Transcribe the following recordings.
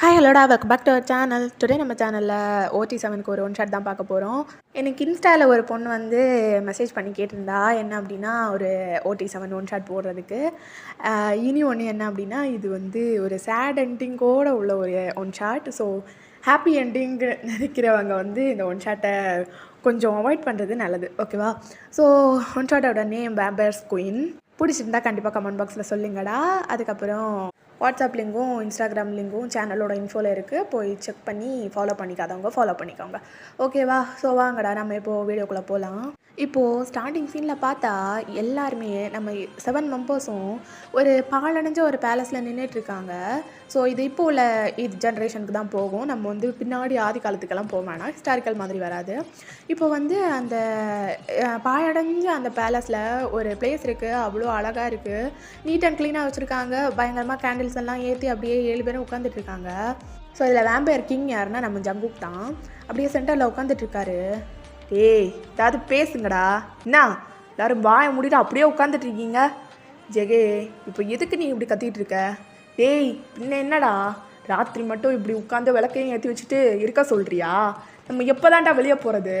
Hi ஹலோடா welcome back to our channel. Today நம்ம சேனலில் OT7க்கு ஒரு ஒன் ஷாட் தான் பார்க்க போகிறோம். எனக்கு இன்ஸ்டாவில் ஒரு பொண்ணு வந்து மெசேஜ் பண்ணி கேட்டிருந்தா என்ன அப்படின்னா ஒரு OT7 ஒன் ஷாட் போடுறதுக்கு. இனி ஒன்று என்ன அப்படின்னா இது வந்து ஒரு சேட் எண்டிங்கோடு உள்ள ஒரு one shot. So happy ending நினைக்கிறவங்க வந்து இந்த ஒன் ஷாட்டை கொஞ்சம் அவாய்ட் பண்ணுறது நல்லது, ஓகேவா? ஸோ ஒன் ஷாட்டோட நேம் வேம்பயர்ஸ் குயின். பிடிச்சிருந்தா கண்டிப்பாக கமெண்ட் பாக்ஸில் சொல்லுங்கடா. அதுக்கப்புறம் வாட்ஸ்அப் லிங்கும் இன்ஸ்டாகிராம் லிங்கும் சேனலோட இன்ஃபோவில் இருக்குது, போய் செக் பண்ணி ஃபாலோ பண்ணிக்காதவங்க ஃபாலோ பண்ணிக்கோங்க, ஓகேவா? ஸோ வாங்கடா நம்ம இப்போது வீடியோக்குள்ளே போகலாம். இப்போது ஸ்டார்டிங் சீனில் பார்த்தா எல்லாருமே நம்ம 7 மெம்பர்ஸும் ஒரு பாழடைஞ்ச ஒரு பேலஸில் நின்றுட்டுருக்காங்க. ஸோ இது இப்போ உள்ள இது ஜென்ரேஷனுக்கு தான் போகும். நம்ம வந்து பின்னாடி ஆதி காலத்துக்கெல்லாம் போக வேணாம், ஹிஸ்டாரிக்கல் மாதிரி வராது. இப்போ வந்து அந்த பாழடைஞ்ச அந்த பேலஸில் ஒரு பிளேஸ் இருக்குது, அவ்வளோ அழகாக இருக்குது, நீட் அண்ட் க்ளீனாக வச்சுருக்காங்க. பயங்கரமாக கேண்டில்ஸ் எல்லாம் ஏற்றி அப்படியே 7 பேரும் உட்காந்துட்ருக்காங்க. ஸோ இதில் வேம்பயர் கிங் யாருன்னா நம்ம ஜங்குக் தான். அப்படியே சென்டரில் உட்காந்துட்ருக்காரு. ஏய் ஏதாவது பேசுங்கடா, என்ன எல்லோரும் வாயை மூடிட்டு அப்படியே உட்காந்துட்ருக்கீங்க? ஜெகே இப்போ எதுக்கு நீ இப்படி கத்திகிட்டு இருக்க? டேய் இன்னும் என்னடா ராத்திரி மட்டும் இப்படி உட்காந்து விளக்கையும் ஏற்றி வச்சுட்டு இருக்க சொல்கிறியா? நம்ம எப்போ தான்டா வெளியே போகிறது?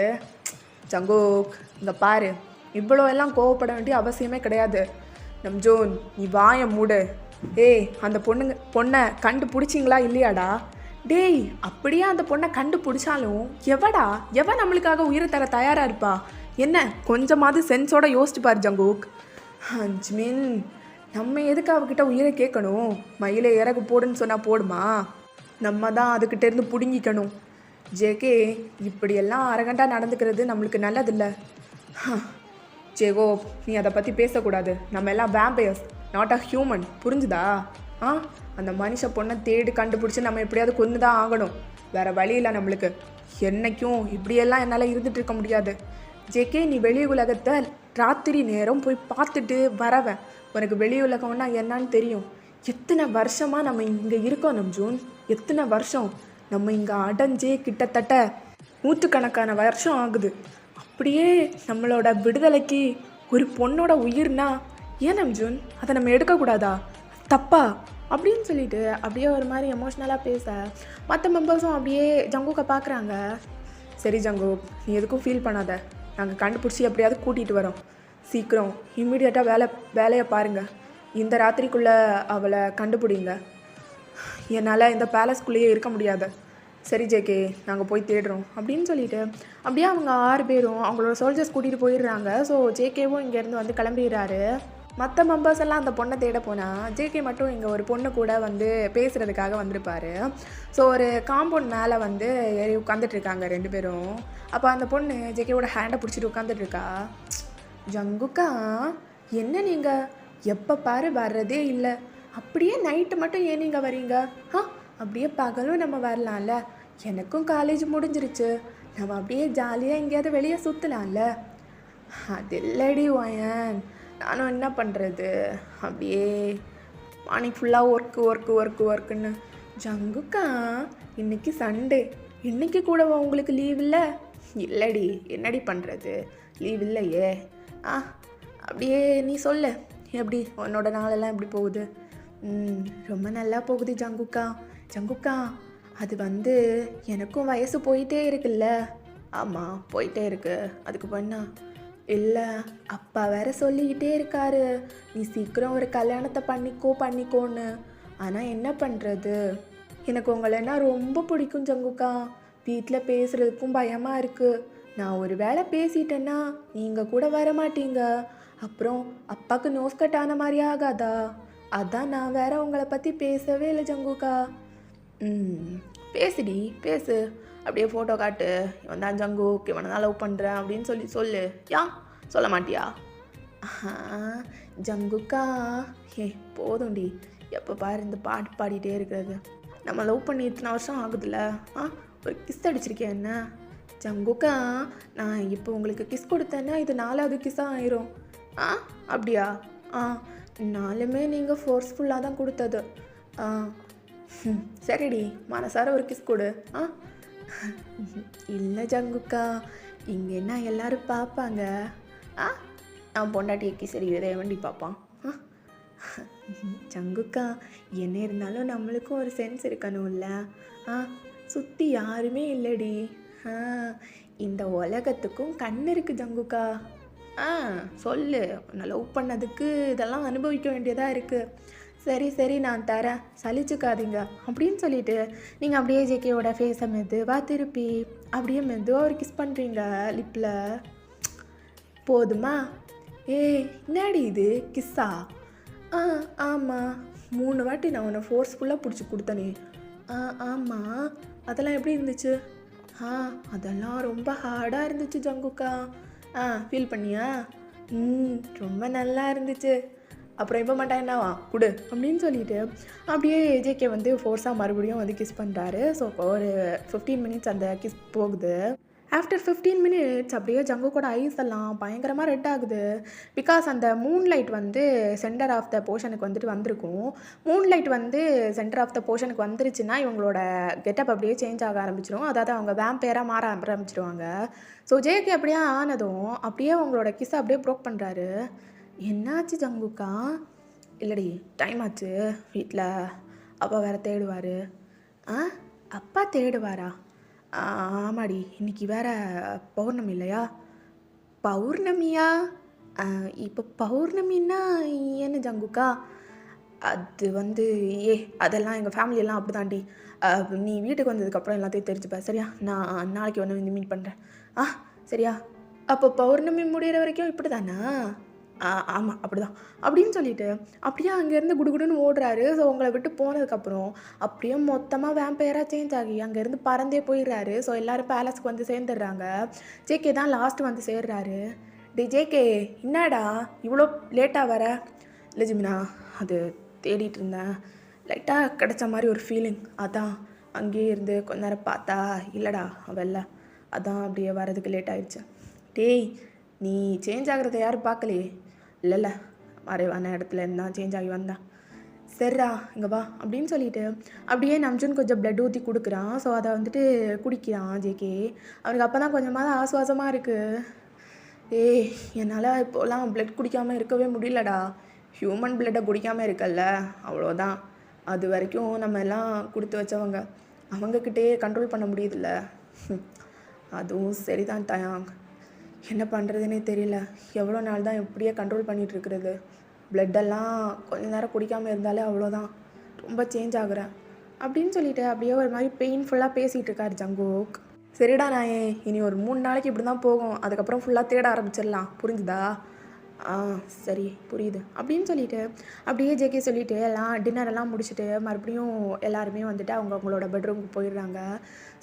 ஜங்கோக் இங்கே பாரு, இவ்வளோ எல்லாம் கோவப்பட வேண்டிய அவசியமே கிடையாது. நம் ஜோன் நீ வாயை மூடு. ஏய் அந்த பொண்ணை கண்டுபிடிச்சிங்களா இல்லையாடா? டேய் அப்படியே அந்த பொண்ணை கண்டுபிடிச்சாலும் எவ நம்மளுக்காக உயிரை தர தயாராக இருப்பா? என்ன கொஞ்சமாவது சென்ஸோட யோசிச்சு பாரு ஜங்கோக். ஜிமின் நம்ம எதுக்கு அவகிட்ட உயிரை கேட்கணும்? மயிலை இறகு போடுன்னு சொன்னால் போடுமா? நம்ம தான் அதுக்கிட்டேருந்து பிடுங்கிக்கணும். ஜேகே இப்படியெல்லாம் அரகண்டாக நடந்துக்கிறது நம்மளுக்கு நல்லதில்லை. ஜேகோ நீ அதை பற்றி பேசக்கூடாது. நம்ம எல்லாம் வேம்பயர்ஸ், நாட் அ ஹியூமன், புரிஞ்சுதா? அந்த மனுஷ பொண்ணை தேடி கண்டுபிடிச்சி நம்ம எப்படியாவது கொண்டு தான் ஆகணும். வேறு வழி இல்லை நம்மளுக்கு. என்றைக்கும் இப்படியெல்லாம் என்னால் இருந்துகிட்டு இருக்க முடியாது. ஜேகே நீ வெளி உலகத்தை ராத்திரி நேரம் போய் பார்த்துட்டு வரவன், உனக்கு வெளி உலகம்னா என்னன்னு தெரியும். எத்தனை வருஷமாக நம்ம இங்கே இருக்கோம் நம் ஜூன், எத்தனை வருஷம் நம்ம இங்கே அடைஞ்சே கிட்டத்தட்ட 100கணக்கான வருஷம் ஆகுது. அப்படியே நம்மளோட விடுதலைக்கு ஒரு பொண்ணோட உயிர்னா ஏன் நம் ஜூன் அதை நம்ம எடுக்கக்கூடாதா? தப்பா அப்படின்னு சொல்லிட்டு அப்படியே ஒரு மாதிரி எமோஷ்னலாக பேச மற்ற மெம்பர்ஸும் அப்படியே ஜங்குக்கை பார்க்குறாங்க. சரி ஜங்குக் நீ எதுக்கும் ஃபீல் பண்ணாத, நாங்கள் கண்டுபிடிச்சி எப்படியாவது கூட்டிகிட்டு வரோம். சீக்கிரம் இம்மிடியட்டாக வேலையை பாருங்கள். இந்த ராத்திரிக்குள்ளே அவளை கண்டுபிடிங்க. என்னால் இந்த பேலஸ்குள்ளேயே இருக்க முடியாது. சரி ஜேகே நாங்கள் போய் தேடுறோம் அப்படின்னு சொல்லிட்டு அப்படியே அவங்க 6 பேரும் அவங்களோட சோல்ஜர்ஸ் கூட்டிகிட்டு போயிடுறாங்க. ஸோ ஜேகேவும் இங்கேருந்து வந்து கிளம்பிடுறாரு. மற்ற மெம்பர்ஸ் எல்லாம் அந்த பொண்ணை தேட போனால் ஜேகே மட்டும் இங்கே ஒரு பொண்ணு கூட வந்து பேசுகிறதுக்காக வந்திருப்பார். ஸோ ஒரு காம்பவுண்ட் மேலே வந்து ஏறி உட்காந்துட்ருக்காங்க 2 பேரும். அப்போ அந்த பொண்ணு ஜேகேவோட ஹேண்டை பிடிச்சிட்டு உட்காந்துட்ருக்கா. ஜங்குக்கா என்ன நீங்கள் எப்போ பாரு வர்றதே இல்லை, அப்படியே நைட்டு மட்டும் ஏன் நீங்கள் வரீங்க? அப்படியே பகலும் நம்ம வரலாம்ல, எனக்கும் காலேஜ் முடிஞ்சிருச்சு, நம்ம அப்படியே ஜாலியாக எங்கேயாவது வெளியே சுற்றலாம்ல. அது இல்லடி ஒயன், நானும் என்ன பண்ணுறது, அப்படியே மார்னிங் ஃபுல்லாக ஒர்க்குன்னு. ஜங்குக்கா இன்றைக்கி சண்டே, இன்றைக்கி கூட உங்களுக்கு லீவ் இல்லை? இல்லடி என்னடி பண்ணுறது, லீவ் இல்லையே. அப்படியே நீ சொல்லு, எப்படி உன்னோட நாளெல்லாம் எப்படி போகுது? ரொம்ப நல்லா போகுது ஜங்குக்கா. அது வந்து எனக்கும் வயசு போயிட்டே இருக்குல்ல. ஆமாம் போயிட்டே இருக்கு, அதுக்கு பண்ணா இல்லை அப்பா வேற சொல்லிக்கிட்டே இருக்காரு நீ சீக்கிரம் ஒரு கல்யாணத்தை பண்ணிக்கோன்னு. ஆனால் என்ன பண்ணுறது, எனக்கு உங்களன்னா ரொம்ப பிடிக்கும் ஜங்குக்கா. வீட்டில் பேசுகிறதுக்கும் பயமாக இருக்குது. நான் ஒரு வேளை பேசிட்டேன்னா நீங்கள் கூட வர மாட்டீங்க, அப்புறம் அப்பாவுக்கு நோஸ் கட் ஆன மாதிரி ஆகாதா? அதான் நான் வேற உங்களை பற்றி பேசவே இல்லை ஜங்குக்கா. பேசுடி பேசு, அப்படியே ஃபோட்டோ காட்டு, இவன் தான் ஜங்குக், இவனை தான் லவ் பண்ணுறேன் அப்படின்னு சொல்லு. சொல்ல மாட்டியா? ஜங்குக்கா போதும்டி, எப்போ பாரு இந்த பாட்டு பாடிட்டே இருக்கிறது. நம்ம லவ் பண்ணி இத்தனை வருஷம் ஆகுதுல்ல, ஒரு கிஸ் அடிச்சிருக்கேன் என்ன? ஜங்குக்கா நான் இப்போ உங்களுக்கு கிஸ் கொடுத்தேன்னா இது 4வது கிஸ்ஸாக ஆயிரும். அப்படியா? நாலுமே நீங்கள் ஃபோர்ஸ்ஃபுல்லாக தான் கொடுத்தது. சரிடி மனசார ஒரு கிஸ் கொடு. இல்லை ஜங்குக்கா, இங்கே என்ன எல்லோரும் பார்ப்பாங்க. நான் பொண்டாட்டியை கிஸ் அடிக்கிறத வேண்டி பார்ப்பான். ஜங்குக்கா, என்ன இருந்தாலும் நம்மளுக்கும் ஒரு சென்ஸ் இருக்கணும்ல. ஆ சுற்றி யாருமே இல்லடி. ஆ இந்த உலகத்துக்கும் கண் இருக்கு ஜங்குக்கா. ஆ சொல்லு, உன்னை லவ் பண்ணதுக்கு இதெல்லாம் அனுபவிக்க வேண்டியதாக இருக்குது. சரி சரி நான் தரேன், சலிச்சுக்காதீங்க அப்படின்னு சொல்லிட்டு நீங்கள் அப்படியே ஜேகேயோட ஃபேஸை மெதுவாக திருப்பி அப்படியே மெதுவாக ஒரு கிஸ் பண்ணுறீங்க லிப்பில். போதுமா? ஏய் என்னடி இது கிஸ்ஸா? ஆ ஆமாம், 3 வாட்டி நான் உன்னை ஃபோர்ஸ்ஃபுல்லாக பிடிச்சி கொடுத்தனே. ஆமாம், அதெல்லாம் எப்படி இருந்துச்சு? அதெல்லாம் ரொம்ப ஹார்டாக இருந்துச்சு ஜங்குக்கா. ஃபீல் பண்ணியா? ரொம்ப நல்லா இருந்துச்சு. அப்புறம் இப்போ மாட்டா என்னவா குடு அப்படின்னு சொல்லிட்டு அப்படியே ஜேகே வந்து ஃபோர்ஸாக மறுபடியும் வந்து கிஸ் பண்ணுறாரு. ஸோ ஒரு 15 மினிட்ஸ் அந்த கிஸ் போகுது. ஆஃப்டர் 15 மினிட்ஸ் அப்படியே ஜங்குக்கோட ஐஸ் எல்லாம் பயங்கரமாக ரெட் ஆகுது. பிகாஸ் அந்த மூன்லைட் வந்து சென்டர் ஆஃப் த போர்ஷனுக்கு வந்துட்டு வந்திருக்கும். மூன்லைட் வந்து சென்டர் ஆஃப் த போர்ஷனுக்கு வந்துருச்சுன்னா இவங்களோட கெட்டப் அப்படியே சேஞ்ச் ஆக ஆரம்பிச்சிடும். அதாவது அவங்க வேம்பேராக மாற ஆரம்பிச்சிடுவாங்க. ஸோ ஜேகே அப்படியே ஆனதும் அப்படியே அவங்களோட கிஸ்ஸை அப்படியே ப்ரோக் பண்ணுறாரு. என்னாச்சு ஜங்குக்கா? இல்லடி, டைம் ஆச்சு, வீட்டில் அப்பா வேறு தேடுவார். அப்பா தேடுவாரா? ஆமாடி, இன்னைக்கு வேற பௌர்ணமி இல்லையா? பௌர்ணமியா? இப்போ பௌர்ணமின்னா என்ன ஜங்குக்கா? அது வந்து அதெல்லாம் எங்கள் ஃபேமிலியெல்லாம் அப்படி தாண்டி. நீ வீட்டுக்கு வந்ததுக்கப்புறம் எல்லாத்தையும் தெரிஞ்சுப்ப சரியா? நான் நாளைக்கு வந்து மீட் பண்ணுறேன். சரியா? அப்போ பௌர்ணமி முடிகிற வரைக்கும் இப்படி தானா? ஆமாம் அப்படி தான் அப்படின்னு சொல்லிட்டு அப்படியே அங்கேருந்து குடுகுடுன்னு ஓடுறாரு. ஸோ உங்களை விட்டு போனதுக்கப்புறம் அப்படியே மொத்தமாக வேம்பையராக சேஞ்ச் ஆகி அங்கேருந்து பறந்தே போயிடுறாரு. ஸோ எல்லோரும் பேலஸ்க்கு வந்து சேர்ந்துடுறாங்க. ஜேகே தான் லாஸ்ட்டு வந்து சேர்றாரு. ஜேகே என்னடா இவ்வளோ லேட்டாக வர? இல்லை ஜிமினா, அது தேடிட்டு இருந்தேன், லைட்டாக கிடச்ச மாதிரி ஒரு ஃபீலிங், அதான் அங்கேயே இருந்து கொஞ்ச நேரம் பார்த்தா இல்லைடா அவல்ல, அதான் அப்படியே வரதுக்கு லேட் ஆயிடுச்சு. டேய், நீ சேஞ்ச் ஆகிறத யாரும் பார்க்கலையே? இல்லை மறைவான இடத்துல இருந்தால் சேஞ்ச் ஆகி வந்தான். சரிடா இங்கே வா அப்படின்னு சொல்லிட்டு அப்படியே நம்ஜுன் கொஞ்சம் பிளட் ஊற்றி கொடுக்குறான். ஸோ அதை வந்துட்டு குடிக்கிறான் ஜேகே. அவனுக்கு அப்போ தான் கொஞ்சமாக ஆசுவாசமாக இருக்குது. என்னால் இப்போலாம் பிளட் குடிக்காமல் இருக்கவே முடியலடா. ஹியூமன் பிளட்டை குடிக்காமல் இருக்கல்ல, அவ்வளோதான். அது வரைக்கும் நம்ம எல்லாம் கொடுத்து வச்சவங்க, அவங்கக்கிட்டே கண்ட்ரோல் பண்ண முடியுதுல்ல. அதுவும் சரிதான் தயாங், என்ன பண்ணுறதுனே தெரியல. எவ்வளோ நாள் தான் இப்படியே கண்ட்ரோல் பண்ணிகிட்ருக்கிறது? பிளட்டெல்லாம் கொஞ்ச நேரம் குடிக்காமல் இருந்தாலே அவ்வளோதான், ரொம்ப சேஞ்ச் ஆகுறேன் அப்படின்னு சொல்லிட்டு அப்படியே ஒரு மாதிரி பெயின்ஃபுல்லாக பேசிகிட்டு இருக்கார் ஜங்குக். சரிடா நாயே, இனி ஒரு 3 நாளைக்கு இப்படி தான் போகும், அதுக்கப்புறம் ஃபுல்லாக தேட ஆரம்பிச்சிடலாம், புரிஞ்சுதா? சரி புரியுது அப்படின்னு சொல்லிட்டு அப்படியே ஜேகே சொல்லிவிட்டு எல்லாம் டின்னரெல்லாம் முடிச்சுட்டு மறுபடியும் எல்லாருமே வந்துட்டு அவங்களோட பெட்ரூமுக்கு போயிடுறாங்க.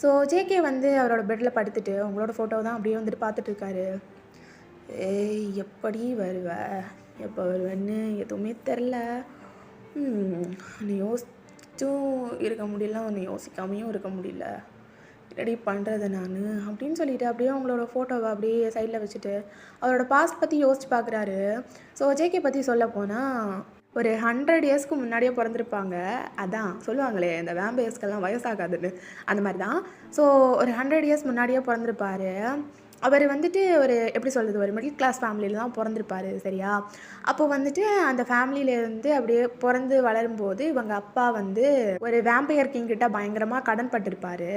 ஸோ ஜேகே வந்து அவரோட பெட்டில் படுத்துட்டு அவங்களோட ஃபோட்டோ தான் அப்படியே வந்துட்டு பார்த்துட்ருக்காரு. எப்படி வருவ, எப்போ வருவேன்னு எதுவுமே தெரில. யோசிச்சும் இருக்க முடியல, ஒன்று யோசிக்காமையும் இருக்க முடியல, ரெடி பண்ணுறது நான் அப்படின்னு சொல்லிட்டு அப்படியே அவங்களோட ஃபோட்டோவை அப்படியே சைடில் வச்சுட்டு அவரோட பாஸ்ட் பற்றி யோசிச்சு பார்க்குறாரு. ஸோ ஜேகே பற்றி சொல்ல போனால் ஒரு 100 இயர்ஸ்க்கு முன்னாடியே பிறந்திருப்பாங்க. அதான் சொல்லுவாங்களே இந்த வேம்பயர்ஸ்க்கெல்லாம் வயசாகாதுன்னு, அந்த மாதிரி தான். ஸோ ஒரு 100 இயர்ஸ் முன்னாடியே பிறந்திருப்பார். அவர் வந்துட்டு ஒரு எப்படி சொல்கிறது, ஒரு மிடில் கிளாஸ் ஃபேமிலியில் தான் பிறந்திருப்பார் சரியா? அப்போ வந்துட்டு அந்த ஃபேமிலியிலேருந்து அப்படியே பிறந்து வளரும்போது இவங்க அப்பா வந்து ஒரு வேம்பையர் கிங் கிட்ட பயங்கரமாக கடன் பட்டிருப்பார்.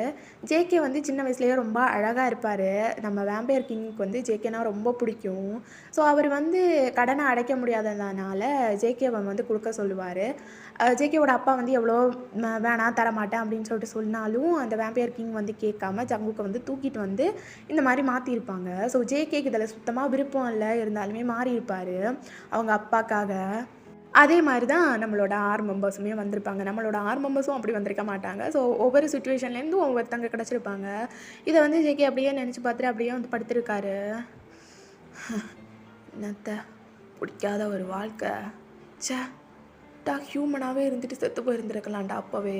ஜேகே வந்து சின்ன வயசுலேயே ரொம்ப அழகாக இருப்பார். நம்ம வேம்பையர் கிங்க்கு வந்து ஜேகேனா ரொம்ப பிடிக்கும். ஸோ அவர் வந்து கடனை அடைக்க முடியாததுனால ஜேகேவை வந்து கொடுக்க சொல்லுவார். ஜேகேவோட அப்பா வந்து எவ்வளோ வேணாம் தரமாட்டேன் அப்படின்னு சொல்லிட்டு சொன்னாலும் அந்த வேம்பையர் கிங் வந்து கேட்காம ஜங்குக்கை வந்து தூக்கிட்டு வந்து இந்த மாதிரி மாற்றிருப்பாங்க. ஸோ ஜேகேக்கு இதில் சுத்தமாக விருப்பம் இல்லை, இருந்தாலுமே மாறியிருப்பார் அவங்க அப்பாக்காக. அதே மாதிரி தான் நம்மளோட 6 மெம்பர்ஸுமே வந்திருப்பாங்க. நம்மளோட 6 மெம்பர்ஸும் அப்படி வந்திருக்க மாட்டாங்க. ஸோ ஒவ்வொரு சுச்சுவேஷன்லேருந்தும் ஒவ்வொருத்தங்க கிடச்சிருப்பாங்க. இதை வந்து ஜேகே அப்படியே நினச்சி பார்த்துட்டு அப்படியே வந்து படுத்திருக்காரு. என்னத்த பிடிக்காத ஒரு வாழ்க்கை, ஹியூமனாகவே இருந்துட்டு செத்து போயிருந்துருக்கலாம்டா அப்போவே.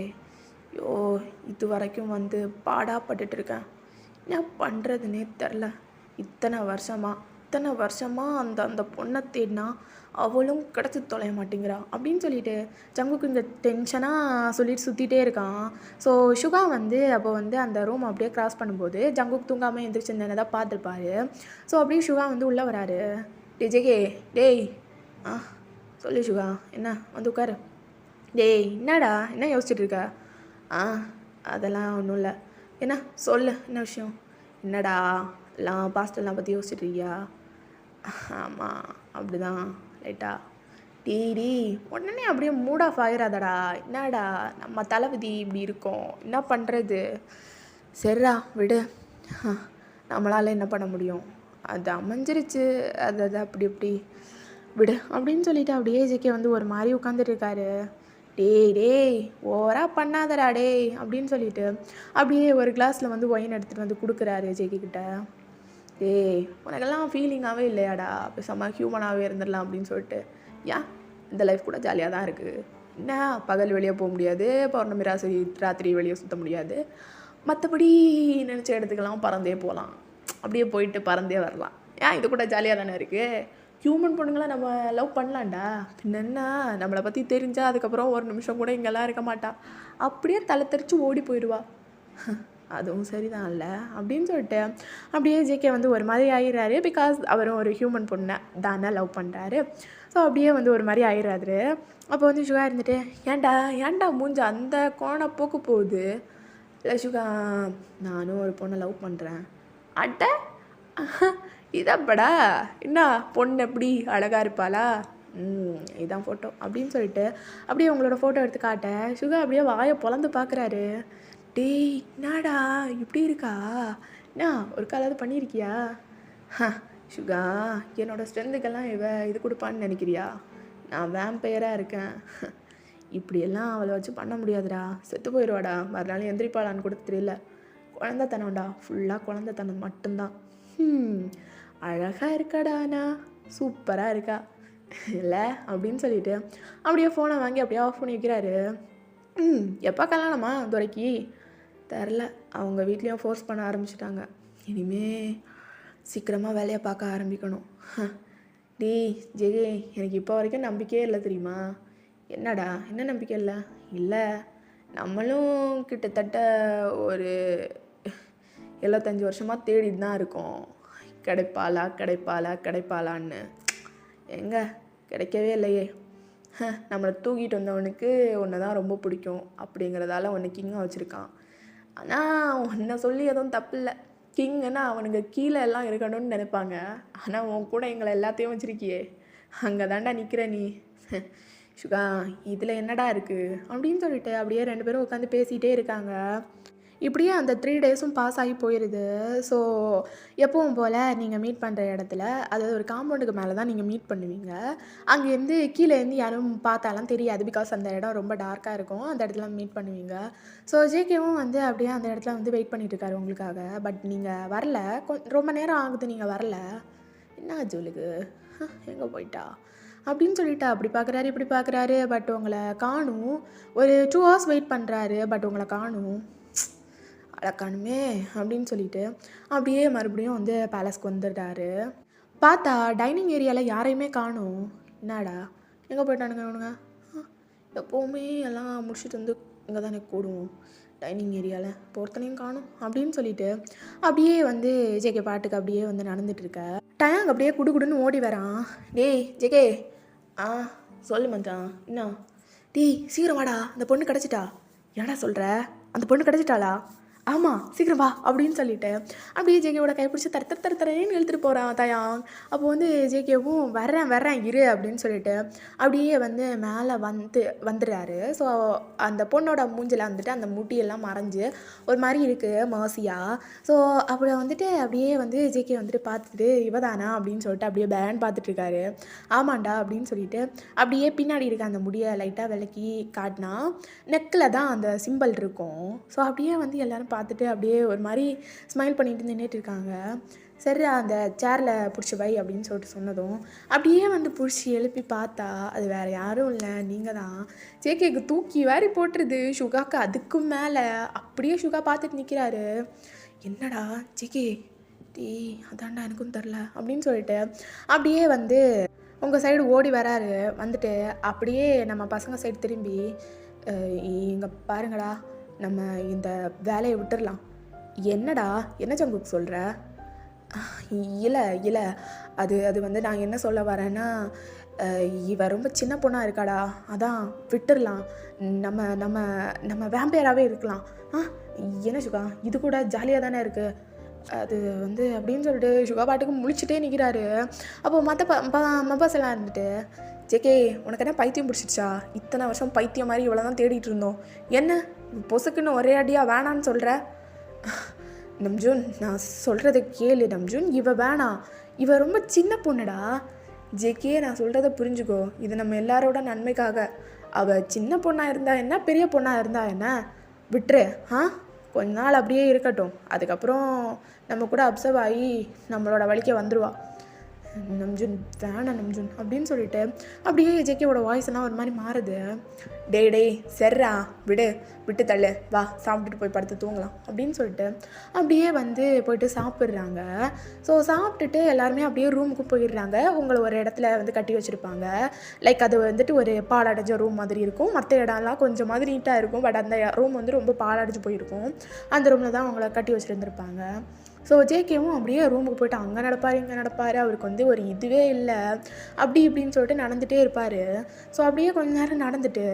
இது வரைக்கும் வந்து பாடாப்பட்டுருக்கேன், என்ன பண்ணுறதுனே தெரில. இத்தனை வருஷமாக அந்த பொண்ணை தேடினா அவளும் கிடச்சி தொலைய மாட்டேங்கிறா அப்படின்னு சொல்லிட்டு ஜங்குக்கு இங்கே டென்ஷனாக சொல்லிட்டு சுற்றிட்டே இருக்கான். ஸோ சுகா வந்து அப்போ வந்து அந்த ரூம் அப்படியே கிராஸ் பண்ணும்போது ஜங்குக்கு தூங்காமல் எழுந்திரிச்சு தான் பார்த்துருப்பாரு. ஸோ அப்படியே சுகா வந்து உள்ளே வராரு. ஜேகே டேய் சொல்லு சுகா, என்ன வந்து உட்காரு. டேய் என்னடா, என்ன யோசிச்சுட்டு இருக்க? ஆ அதெல்லாம் ஒன்றும் இல்லை. என்ன சொல்லு, என்ன விஷயம்? என்னடா எல்லாம் பாஸ்டெல்லாம் பற்றி யோசிச்சுட்டு இருக்கியா? ஆமாம் அப்படிதான் லைட்டா. டீ உடனே அப்படியே மூட் ஆஃப் ஆகிடாதடா. என்னடா நம்ம தளபதி இப்படி இருக்கோம், என்ன பண்ணுறது? சரிடா விடு, நம்மளால் என்ன பண்ண முடியும், அது அமைஞ்சிருச்சு, அது அது அப்படி இப்படி விடு அப்படின்னு சொல்லிட்டு அப்படியே ஜேகே வந்து ஒரு மாதிரி உட்காந்துட்டு இருக்காரு. டேய் ஓவரா பண்ணாதடா டேய் அப்படின்னு சொல்லிட்டு அப்படியே ஒரு கிளாஸில் வந்து ஒயின் எடுத்துகிட்டு வந்து கொடுக்குறாரு ஜேகே கிட்ட. டேய் உனக்கெல்லாம் ஃபீலிங்காகவே இல்லையாடா, பேசாமல் ஹியூமனாகவே இருந்துடலாம் அப்படின்னு சொல்லிட்டு. ஏன் இந்த லைஃப் கூட ஜாலியாக தான் இருக்குது. என்ன பகல் வெளியே போக முடியாது, பௌர்ணமி ராத்திரி வெளியே சுற்ற முடியாது, மற்றபடி நினச்ச இடத்துக்கெல்லாம் பறந்தே போகலாம், அப்படியே போயிட்டு பறந்தே வரலாம். ஏன் இது கூட ஜாலியாக தானே இருக்குது. ஹியூமன் பொண்ணுங்களை நம்ம லவ் பண்ணலாம்டா. பின்ன என்ன, நம்மளை பற்றி தெரிஞ்சால் அதுக்கப்புறம் ஒரு நிமிஷம் கூட இங்கெல்லாம் இருக்க மாட்டா, அப்படியே தலை தெரிச்சு ஓடி போயிடுவா. அதுவும் சரிதான் இல்லை அப்படின்னு சொல்லிட்டு அப்படியே ஜேகே வந்து ஒரு மாதிரி ஆயிடுறாரு. பிகாஸ் அவரும் ஒரு ஹியூமன் பொண்ணை தானே லவ் பண்ணுறாரு. ஸோ அப்படியே வந்து ஒரு மாதிரி ஆயிடுறாரு. அப்போ வந்து சுகா இருந்துட்டு, ஏன்டா மூஞ்ச அந்த கோண போக்கு போகுது? இல்லை சுகா, நானும் ஒரு பொண்ணை லவ் பண்ணுறேன். அட்ட இதாப்படா, என்ன பொண்ணு எப்படி அழகாக இருப்பாளா? இதான் ஃபோட்டோ அப்படின்னு சொல்லிட்டு அப்படியே உங்களோட ஃபோட்டோ எடுத்து காட்ட சுகா அப்படியே வாயை பொழந்து பார்க்குறாரு. டேய் என்னடா இப்படி இருக்கா, என்ன ஒரு காலாவது பண்ணியிருக்கியா? சுகா, என்னோடய ஸ்ட்ரென்த்துக்கெல்லாம் இது கொடுப்பான்னு நினைக்கிறியா? நான் வேம்பயராக இருக்கேன். இப்படியெல்லாம் அவளை வச்சு பண்ண முடியாதுடா, செத்து போயிடுவாடா, மறுநாள் எந்திரிப்பாளான்னு கூட தெரியல. குழந்தைத்தனம்டா, ஃபுல்லாக குழந்தைத்தனம் மட்டும்தான். அழகாக இருக்காடாண்ணா, சூப்பராக இருக்கா இல்லை அப்படின்னு சொல்லிட்டு அப்படியே ஃபோனை வாங்கி அப்படியே ஆஃப் பண்ணி வைக்கிறாரு. எப்போ கல்யாணமா துரைக்கு? தெரில, அவங்க வீட்லேயும் ஃபோர்ஸ் பண்ண ஆரம்பிச்சிட்டாங்க. இனிமே சீக்கிரமாக வேலையை பார்க்க ஆரம்பிக்கணும். டேய் ஜெகே, எனக்கு இப்போ வரைக்கும் நம்பிக்கையே இல்லை தெரியுமா? என்னடா, என்ன நம்பிக்கை இல்லை? இல்லை, நம்மளும் கிட்டத்தட்ட ஒரு 75 வருஷமாக தேடிட்டு தான் இருக்கோம், கிடைப்பாளான்னு. எங்கே கிடைக்கவே இல்லையே. நம்மளை தூக்கிட்டு வந்தவனுக்கு ஒன்று தான் ரொம்ப பிடிக்கும் அப்படிங்கிறதால ஒன்று கிங்காக வச்சுருக்கான். ஆனால் உன்னை சொல்லி எதுவும் தப்பு இல்லை, கிங்குன்னா அவனுக்கு கீழே எல்லாம் இருக்கணும்னு நினைப்பாங்க. ஆனால் உன் கூட எங்களை எல்லாத்தையும் வச்சுருக்கியே, அங்கே தாண்டா நிற்கிற நீ. சுகா, இதில் என்னடா இருக்குது அப்படின்னு சொல்லிட்டு அப்படியே 2 பேரும் உட்காந்து பேசிகிட்டே இருக்காங்க. இப்படியே அந்த 3 டேஸும் பாஸ் ஆகி போயிடுது. ஸோ எப்பவும் போல் நீங்கள் மீட் பண்ணுற இடத்துல, அதாவது ஒரு காம்பவுண்டுக்கு மேலே தான் நீங்கள் மீட் பண்ணுவீங்க. அங்கேருந்து கீழேருந்து யாரும் பார்த்தாலாம் தெரியாது, பிகாஸ் அந்த இடம் ரொம்ப டார்க்காக இருக்கும். அந்த இடத்துல மீட் பண்ணுவீங்க. ஸோ ஜேகேவும் வந்து அப்படியே அந்த இடத்துல வந்து வெயிட் பண்ணிட்டுருக்காரு உங்களுக்காக. பட் நீங்கள் வரல, ரொம்ப நேரம் ஆகுது நீங்கள் வரல. என்ன ஜோலுக்கு, எங்கே போயிட்டா அப்படின்னு சொல்லிட்டு அப்படி பார்க்குறாரு இப்படி பார்க்குறாரு, பட் உங்களை காணும். ஒரு 2 hours வெயிட் பண்ணுறாரு, பட் உங்களை காணும். அழகானுமே அப்படின்னு சொல்லிட்டு அப்படியே மறுபடியும் வந்து பேலஸ்க்கு வந்துடுறாரு. பார்த்தா டைனிங் ஏரியாவில் யாரையுமே காணும். என்னடா எங்கே போயிட்டானுங்க இவனுங்க? எப்போவுமே எல்லாம் முடிச்சுட்டு வந்து இங்கே தானே கூடுவோம், டைனிங் ஏரியாவில் பொறுத்தனையும் காணும் அப்படின்னு சொல்லிட்டு அப்படியே வந்து ஜேகே பாட்டுக்கு அப்படியே வந்து நடந்துட்டுருக்க டயாங் அப்படியே குடுகுடுன்னு ஓடி வரான். டேய் ஜேகே, சொல்லு மச்சான், என்ன? டேய் சீக்கிரம் வாடா, அந்த பொண்ணு கிடச்சிட்டா. ஏடா சொல்கிற, அந்த பொண்ணு கிடச்சிட்டாளா? ஆமாம் சீக்கிரம் வா அப்படின்னு சொல்லிட்டு அப்படியே ஜேகேவோட கைப்பிடிச்சி தரேன்னு இழுத்துட்டு போகிறான் தயாங். அப்போ வந்து ஜேகேவும் வர்றேன் இரு அப்படின்னு சொல்லிட்டு அப்படியே வந்து மேலே வந்துடுறாரு. ஸோ அந்த பொண்ணோட மூஞ்சில் வந்துட்டு அந்த முடியெல்லாம் மறைஞ்சு ஒரு மாதிரி இருக்குது மர்சியாக. ஸோ அப்படி வந்துட்டு அப்படியே வந்து ஜேகே வந்துட்டு பார்த்துட்டு இவதானா அப்படின்னு சொல்லிட்டு அப்படியே பேன் பார்த்துட்ருக்காரு. ஆமாண்டா அப்படின்னு சொல்லிட்டு அப்படியே பின்னாடி இருக்க அந்த முடியை லைட்டாக விலக்கி காட்டினா நெக்கில் தான் அந்த சிம்பிள் இருக்கும். ஸோ அப்படியே வந்து எல்லோரும் பார்த்துட்டு அப்படியே ஒரு மாதிரி ஸ்மைல் பண்ணிட்டு நின்றுட்டு இருக்காங்க. சரி அந்த சேரில் பிடிச்சி வை அப்படின்னு சொல்லிட்டு சொன்னதும் அப்படியே வந்து பிடிச்சி எழுப்பி பார்த்தா அது வேறு யாரும் இல்லை, நீங்கள் தான். ஜேகேக்கு தூக்கி வாரி போட்டுருது. சுகாக்கு அதுக்கும் மேலே அப்படியே சுகா பார்த்துட்டு நிற்கிறாரு. என்னடா ஜேகே, அதான்டா எனக்கும் தெரில அப்படின்னு சொல்லிட்டு அப்படியே வந்து உங்கள் சைடு ஓடி வராரு. வந்துட்டு அப்படியே நம்ம பசங்க சைடு திரும்பி, இங்கே பாருங்கடா, நம்ம இந்த வேலையை விட்டுடலாம். என்னடா, என்ன ஜங்குக்கு சொல்கிற? இல்லை அது வந்து நான் என்ன சொல்ல வரேன்னா, இவ ரொம்ப சின்ன பொண்ணாக இருக்காடா, அதான் விட்டுடலாம், நம்ம நம்ம நம்ம வேம்பையராகவே இருக்கலாம். என்ன சுகா, இது கூட ஜாலியாக தானே இருக்குது, அது வந்து அப்படின்னு சொல்லிட்டு சுகா பாட்டுக்கு முழிச்சிட்டே நிற்கிறாரு. அப்போது மற்ற எல்லாம் இருந்துட்டு, ஜேகே உனக்கு என்ன பைத்தியம் பிடிச்சிச்சா, இத்தனை வருஷம் பைத்தியம் மாதிரி இவ்வளோ தான் தேடிட்டு இருந்தோம், என்ன பொசுக்குன்னு ஒரே அடியாக வேணான்னு சொல்கிற? நம்ஜூன் நான் சொல்கிறத கேளு நம்ஜூன், இவ வேணாம், இவ ரொம்ப சின்ன பொண்ணுடா. ஜேகே நான் சொல்கிறத புரிஞ்சுக்கோ, இது நம்ம எல்லாரோட நன்மைக்காக. அவள் சின்ன பொண்ணாக இருந்தா என்ன, பெரிய பொண்ணாக இருந்தா என்ன, விட்டுரு. கொஞ்ச நாள் அப்படியே இருக்கட்டும், அதுக்கப்புறம் நம்ம கூட அப்சர்வ் ஆகி நம்மளோட வழிக்க வந்துடுவா. நம்ஜுன் வேணாம் நம்ஜுன் அப்படின்னு சொல்லிட்டு அப்படியே ஜேகேவோட வாய்ஸ் எல்லாம் ஒரு மாதிரி மாறுது. டேய் செர்ரா விட்டு தள்ளு, வா சாப்பிட்டுட்டு போய் படுத்து தூங்கலாம் அப்படின்னு சொல்லிட்டு அப்படியே வந்து போயிட்டு சாப்பிட்றாங்க. ஸோ சாப்பிட்டுட்டு எல்லாருமே அப்படியே ரூமுக்கு போயிடுறாங்க. உங்களை ஒரு இடத்துல வந்து கட்டி வச்சுருப்பாங்க. லைக் அது வந்துட்டு ஒரு பாலடைஞ்ச ரூம் மாதிரி இருக்கும். மற்ற இடம்லாம் கொஞ்சம் மாதிரி நீட்டாக இருக்கும். பட் அந்த ரூம் வந்து ரொம்ப பாலடைஞ்சு போயிருக்கும். அந்த ரூமில் தான் அவங்கள கட்டி வச்சுருந்துருப்பாங்க. ஸோ ஜேகேவும் அப்படியே ரூமுக்கு போய்ட்டு அங்கே இங்கே நடப்பார். அவருக்கு வந்து ஒரு இதுவே இல்லை, அப்படி இப்படின்னு சொல்லிட்டு நடந்துகிட்டே இருப்பார். ஸோ அப்படியே கொஞ்ச நேரம் நடந்துட்டு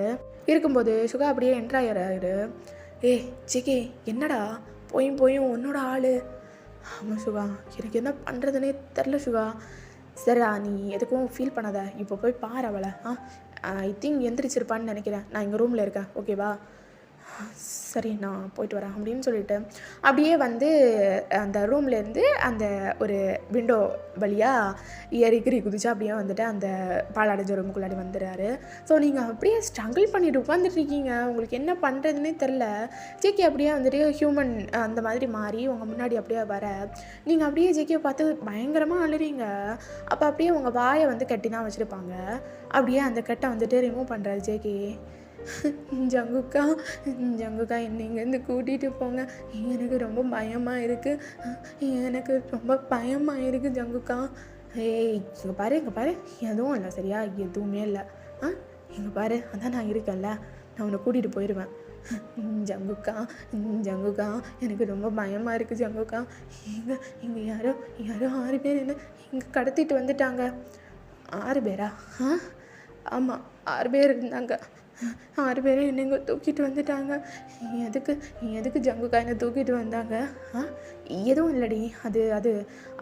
இருக்கும்போது சுகா அப்படியே என்ட்ராயிராரு. ஜேகே என்னடா போயும் உன்னோட ஆள்? ஆமாம் சுகா, எனக்கு என்ன பண்ணுறதுனே தெரில சுகா. சரிடா நீ எதுக்கும் ஃபீல் பண்ணாத, இப்போ போய் பாரு அவளை. ஐ திங்க் எந்திரிச்சிருப்பான்னு நினைக்கிறேன், நான் எங்கள் ரூமில் இருக்கேன், ஓகேவா? சரி நான் போயிட்டு வரேன் அப்படின்னு சொல்லிட்டு அப்படியே வந்து அந்த ரூம்லேருந்து அந்த ஒரு விண்டோ வழியாக ஏறிக்கிரி குதிச்சு அப்படியே வந்துட்டு அந்த பாலாடைஞ்ச ரூமுக்குள்ளாடி வந்துடுறாரு. ஸோ நீங்கள் அப்படியே ஸ்ட்ரகிள் பண்ணிட்டு உட்காந்துட்ருக்கீங்க, உங்களுக்கு என்ன பண்ணுறதுன்னே தெரில. ஜேகே அப்படியே வந்துட்டு ஹியூமன் அந்த மாதிரி மாறி உங்கள் முன்னாடி அப்படியே வர நீங்கள் அப்படியே ஜேகே பார்த்து பயங்கரமாக அழுறீங்க. அப்போ அப்படியே உங்கள் வாயை வந்து கட்டி தான் வச்சுருப்பாங்க. அப்படியே அந்த கட்டை வந்துட்டு ரிமூவ் பண்ணுறாரு ஜேகே. ஜங்குக்கா என்னை இங்கேருந்து கூட்டிகிட்டு போங்க, எனக்கு ரொம்ப பயமாக இருக்குது ஜங்குக்கா. இங்கே பாரு எதுவும் இல்லை சரியா, எதுவுமே இல்லை. இங்கே பாரு அதான் நான் இருக்கேன்ல, நான் உன்னை கூட்டிகிட்டு போயிடுவேன். ஜங்குக்கா எனக்கு ரொம்ப பயமாக இருக்குது ஜங்குக்கா. இங்கே யாரோ 6 பேர் என்ன இங்கே கடத்திட்டு வந்துட்டாங்க. 6 பேரா? ஆமாம் 6 பேர் இருந்தாங்க. 6 பேரும் என்னை இங்கே தூக்கிட்டு வந்துட்டாங்க. எதுக்கு ஜங்குக்கா என்னை தூக்கிட்டு வந்தாங்க? எதுவும் இல்லடி, அது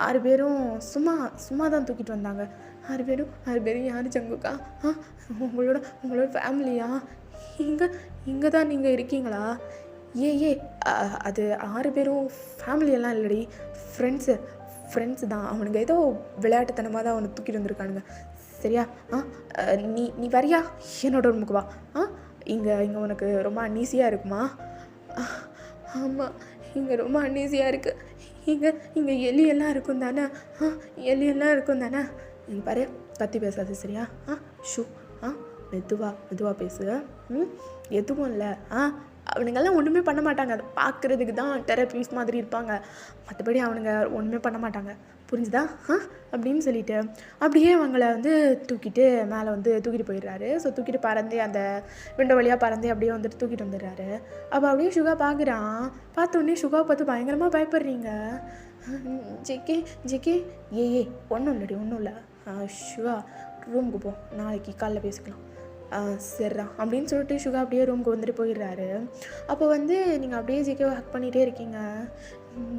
6 பேரும் சும்மா தான் தூக்கிட்டு வந்தாங்க. 6 பேரும் யார் ஜங்குக்கா? உங்களோட ஃபேமிலியா? இங்கே தான் நீங்கள் இருக்கீங்களா? அது 6 பேரும் ஃபேமிலியெல்லாம் இல்லடி, ஃப்ரெண்ட்ஸு தான். அவனுங்க ஏதோ விளையாட்டுத்தனமாக தான் அவனை தூக்கிட்டு வந்திருக்கானுங்க சரியா? நீ வரியா என்னோட ரூமுக்கு வா. இங்கே தானே ரொம்ப அன்னீசியாக இருக்குமா? ஆமாம் இங்கே ரொம்ப அன்னீசியாக இருக்குது. இங்கே எலியெல்லாம் இருக்கும் தானே? இங்கே பாரு கத்தி பேசாது சரியா? மெதுவாக பேசு. எதுவும் இல்லை. அவனுங்கெல்லாம் ஒன்றுமே பண்ண மாட்டாங்க, அதை பார்க்குறதுக்கு தான் டெரபிஸ் மாதிரி இருப்பாங்க, மற்றபடி அவனுங்க ஒன்றுமே பண்ண மாட்டாங்க, புரிஞ்சுதா? அப்படின்னு சொல்லிட்டு அப்படியே அவங்கள வந்து தூக்கிட்டு மேலே வந்து தூக்கிட்டு போயிடுறாரு. ஸோ தூக்கிட்டு பறந்தே அந்த விண்டோ வழியாக பறந்தே அப்படியே வந்துட்டு தூக்கிட்டு வந்துடுறாரு. அப்போ அப்படியே சுகா பார்க்குறான். பார்த்தோன்னே சுகா பார்த்து பயங்கரமாக பயப்படுறீங்க. ஜேகே ஒன்றும் இல்லை சுகா, ரூமுக்கு போ, நாளைக்கு காலைல பேசிக்கலாம். சரிடா அப்படின்னு சொல்லிட்டு சுகா அப்படியே ரூமுக்கு வந்துட்டு போயிடுறாரு. அப்போ வந்து நீங்கள் அப்படியே ஜேகேவை ஹக் பண்ணிகிட்டே இருக்கீங்க.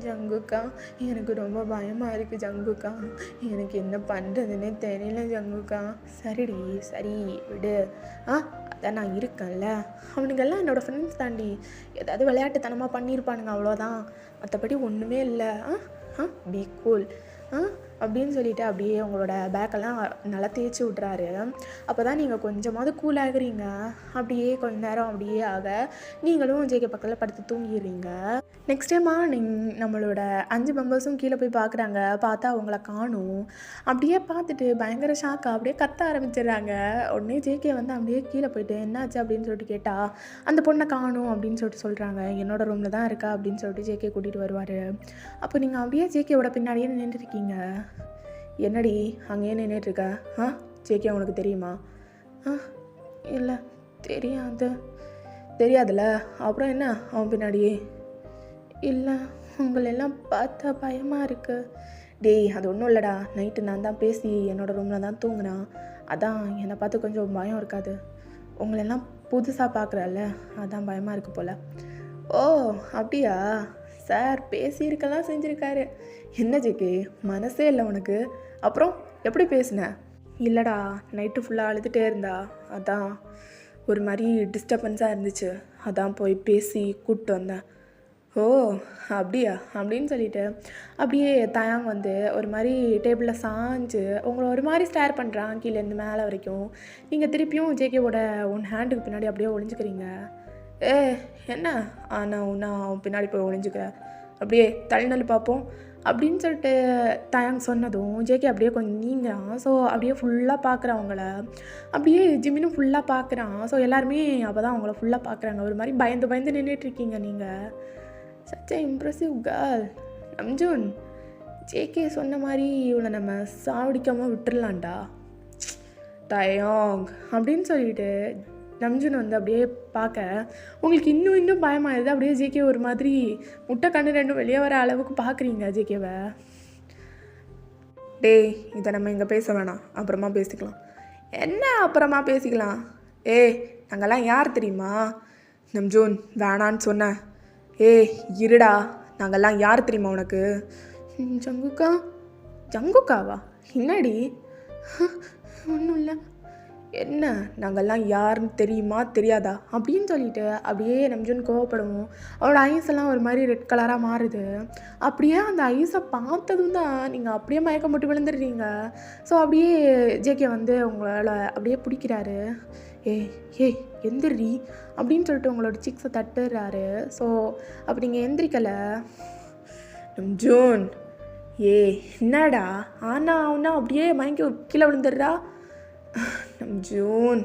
ஜங்குக்கா எனக்கு ரொம்ப பயமாக இருக்குது ஜங்குக்கா, எனக்கு என்ன பண்ணுறதுன்னே தெரியல ஜங்குக்கா. சரி விடு, அதான் நான் இருக்கேன்ல. அவனுங்கெல்லாம் என்னோடய ஃப்ரெண்ட்ஸ் தாண்டி, ஏதாவது விளையாட்டுத்தனமாக பண்ணியிருப்பானுங்க அவ்வளோதான், மற்றபடி ஒன்றுமே இல்லை. பி கூல் அப்படின்னு சொல்லிவிட்டு அப்படியே உங்களோட பேக்கெல்லாம் நல்லா தேய்ச்சி விட்றாரு. அப்போ தான் நீங்கள் கொஞ்சமாவது கூல் ஆகுறீங்க. அப்படியே கொஞ்ச நேரம் அப்படியே ஆக நீங்களும் ஜேகே பக்கத்தில் படுத்து தூங்கிடுறீங்க. நெக்ஸ்ட் டைமாக நம்மளோட 5 மெம்பர்ஸும் கீழே போய் பார்க்குறாங்க. பார்த்தா அவங்கள காணும். அப்படியே பார்த்துட்டு பயங்கர ஷாக்காக அப்படியே கத்த ஆரம்பிச்சிடுறாங்க. உடனே ஜேகே வந்து அப்படியே கீழே போயிட்டு என்னாச்சு அப்படின்னு சொல்லிட்டு கேட்டால் அந்த பொண்ணை காணும் அப்படின்னு சொல்லிட்டு சொல்கிறாங்க. என்னோடய ரூமில் தான் இருக்கா அப்படின்னு சொல்லிட்டு ஜேகே கூட்டிகிட்டு வருவார். அப்போ நீங்கள் அப்படியே ஜேகேவோட பின்னாடியே நின்றுருக்கீங்க. என்னடி அங்கேயே நின்றுட்டுருக்க? ஜேகே உனக்கு தெரியுமா? இல்லை தெரியாதுல்ல, அப்புறம் என்ன அவன் பின்னாடியே? இல்லை உங்களெல்லாம் பார்த்தா பயமாக இருக்குது. டேய் அது ஒன்றும் இல்லைடா, நைட்டு நான் தான் பேசி என்னோடய ரூமில் தான் தூங்கினான், அதான் என்னை பார்த்து கொஞ்சம் பயம் இருக்காது. உங்களெல்லாம் புதுசாக பார்க்குறல்ல, அதான் பயமாக இருக்குது போல். ஓ அப்படியா? சார் பேசியிருக்கலாம் செஞ்சுருக்காரு. என்ன ஜேகே, மனசே இல்லை உனக்கு? அப்புறம் எப்படி பேசுன? இல்லைடா, நைட்டு ஃபுல்லாக அழுதுகிட்டே இருந்தா, அதான் ஒரு மாதிரி டிஸ்டர்பன்ஸாக இருந்துச்சு, அதான் போய் பேசி கூப்பிட்டு வந்தேன். ஓ அப்படியா? அப்படின்னு சொல்லிட்டு அப்படியே தயாங் வந்து ஒரு மாதிரி டேபிளில் சாஞ்சு உங்களை ஒரு மாதிரி ஸ்டேர் பண்ணுறான் கீழேருந்து மேலே வரைக்கும். நீங்கள் திருப்பியும் ஜேகேவோட ஒன் ஹேண்டுக்கு பின்னாடி அப்படியே ஒளிஞ்சுக்கிறீங்க. ஏ என்ன நான் பின்னாடி போய் ஒளிஞ்சுக்கிறேன், அப்படியே தள்ளினல் பார்ப்போம் அப்படின்னு சொல்லிட்டு தயாங் சொன்னதும் ஜேகே அப்படியே கொஞ்சம் நீங்கிறான். ஸோ அப்படியே ஃபுல்லாக பார்க்குறான் அவங்கள, அப்படியே ஜிமினும் ஃபுல்லாக பார்க்குறான். ஸோ எல்லாருமே அப்போ தான் அவங்கள ஃபுல்லாக பார்க்குறாங்க. ஒரு மாதிரி பயந்து பயந்து நின்றுட்டுருக்கீங்க நீங்கள். Such a impressive girl Namjoon. JK சொன்ன மாதிரி இவளை நம்ம சாவடிக்காமல் விட்டுடலான்டா தயாங் அப்படின்னு சொல்லிட்டு நம்ஜூன் வந்து அப்படியே பார்க்க உங்களுக்கு இன்னும் பயமாயிருது. அப்படியே ஜேகே ஒரு மாதிரி முட்டை கண்ணு ரெண்டும் வெளியே வர அளவுக்கு பார்க்குறீங்க ஜேகேவை. டேய், இதை நம்ம இங்கே பேச வேணாம், அப்புறமா பேசிக்கலாம். என்ன அப்புறமா பேசிக்கலாம்? நாங்கள்லாம் யார் தெரியுமா? நம்ஜூன் வேணான்னு சொன்னேன். இருடா, நாங்கள்லாம் யார் தெரியுமா உனக்கு? ஜங்குக்காவா? என்னடி? ஒன்றும் இல்லை. என்ன நாங்கள்லாம் யாருன்னு தெரியுமா தெரியாதா அப்படின்னு சொல்லிட்டு அப்படியே நம்ஜூன் கோவப்படவும் அவளோட ஐஸ் எல்லாம் ஒரு மாதிரி ரெட் கலராக மாறுது. அப்படியே அந்த ஐஸை பார்த்ததும் தான் நீங்கள் அப்படியே மயக்கம் போட்டு விழுந்துடுறீங்க. ஸோ அப்படியே ஜேகே வந்து உங்களால் அப்படியே பிடிக்கிறாரு. ஏய் எந்திரி அப்படின்னு சொல்லிட்டு உங்களோட சிக்ஸை தட்டுறாரு. ஸோ அப்படி நீங்கள் எந்திரிக்கலை. நம்ஜூன் என்னடா ஆனா அப்படியே மயங்கி கீழே விழுந்துடுறா. நம்ஜூன்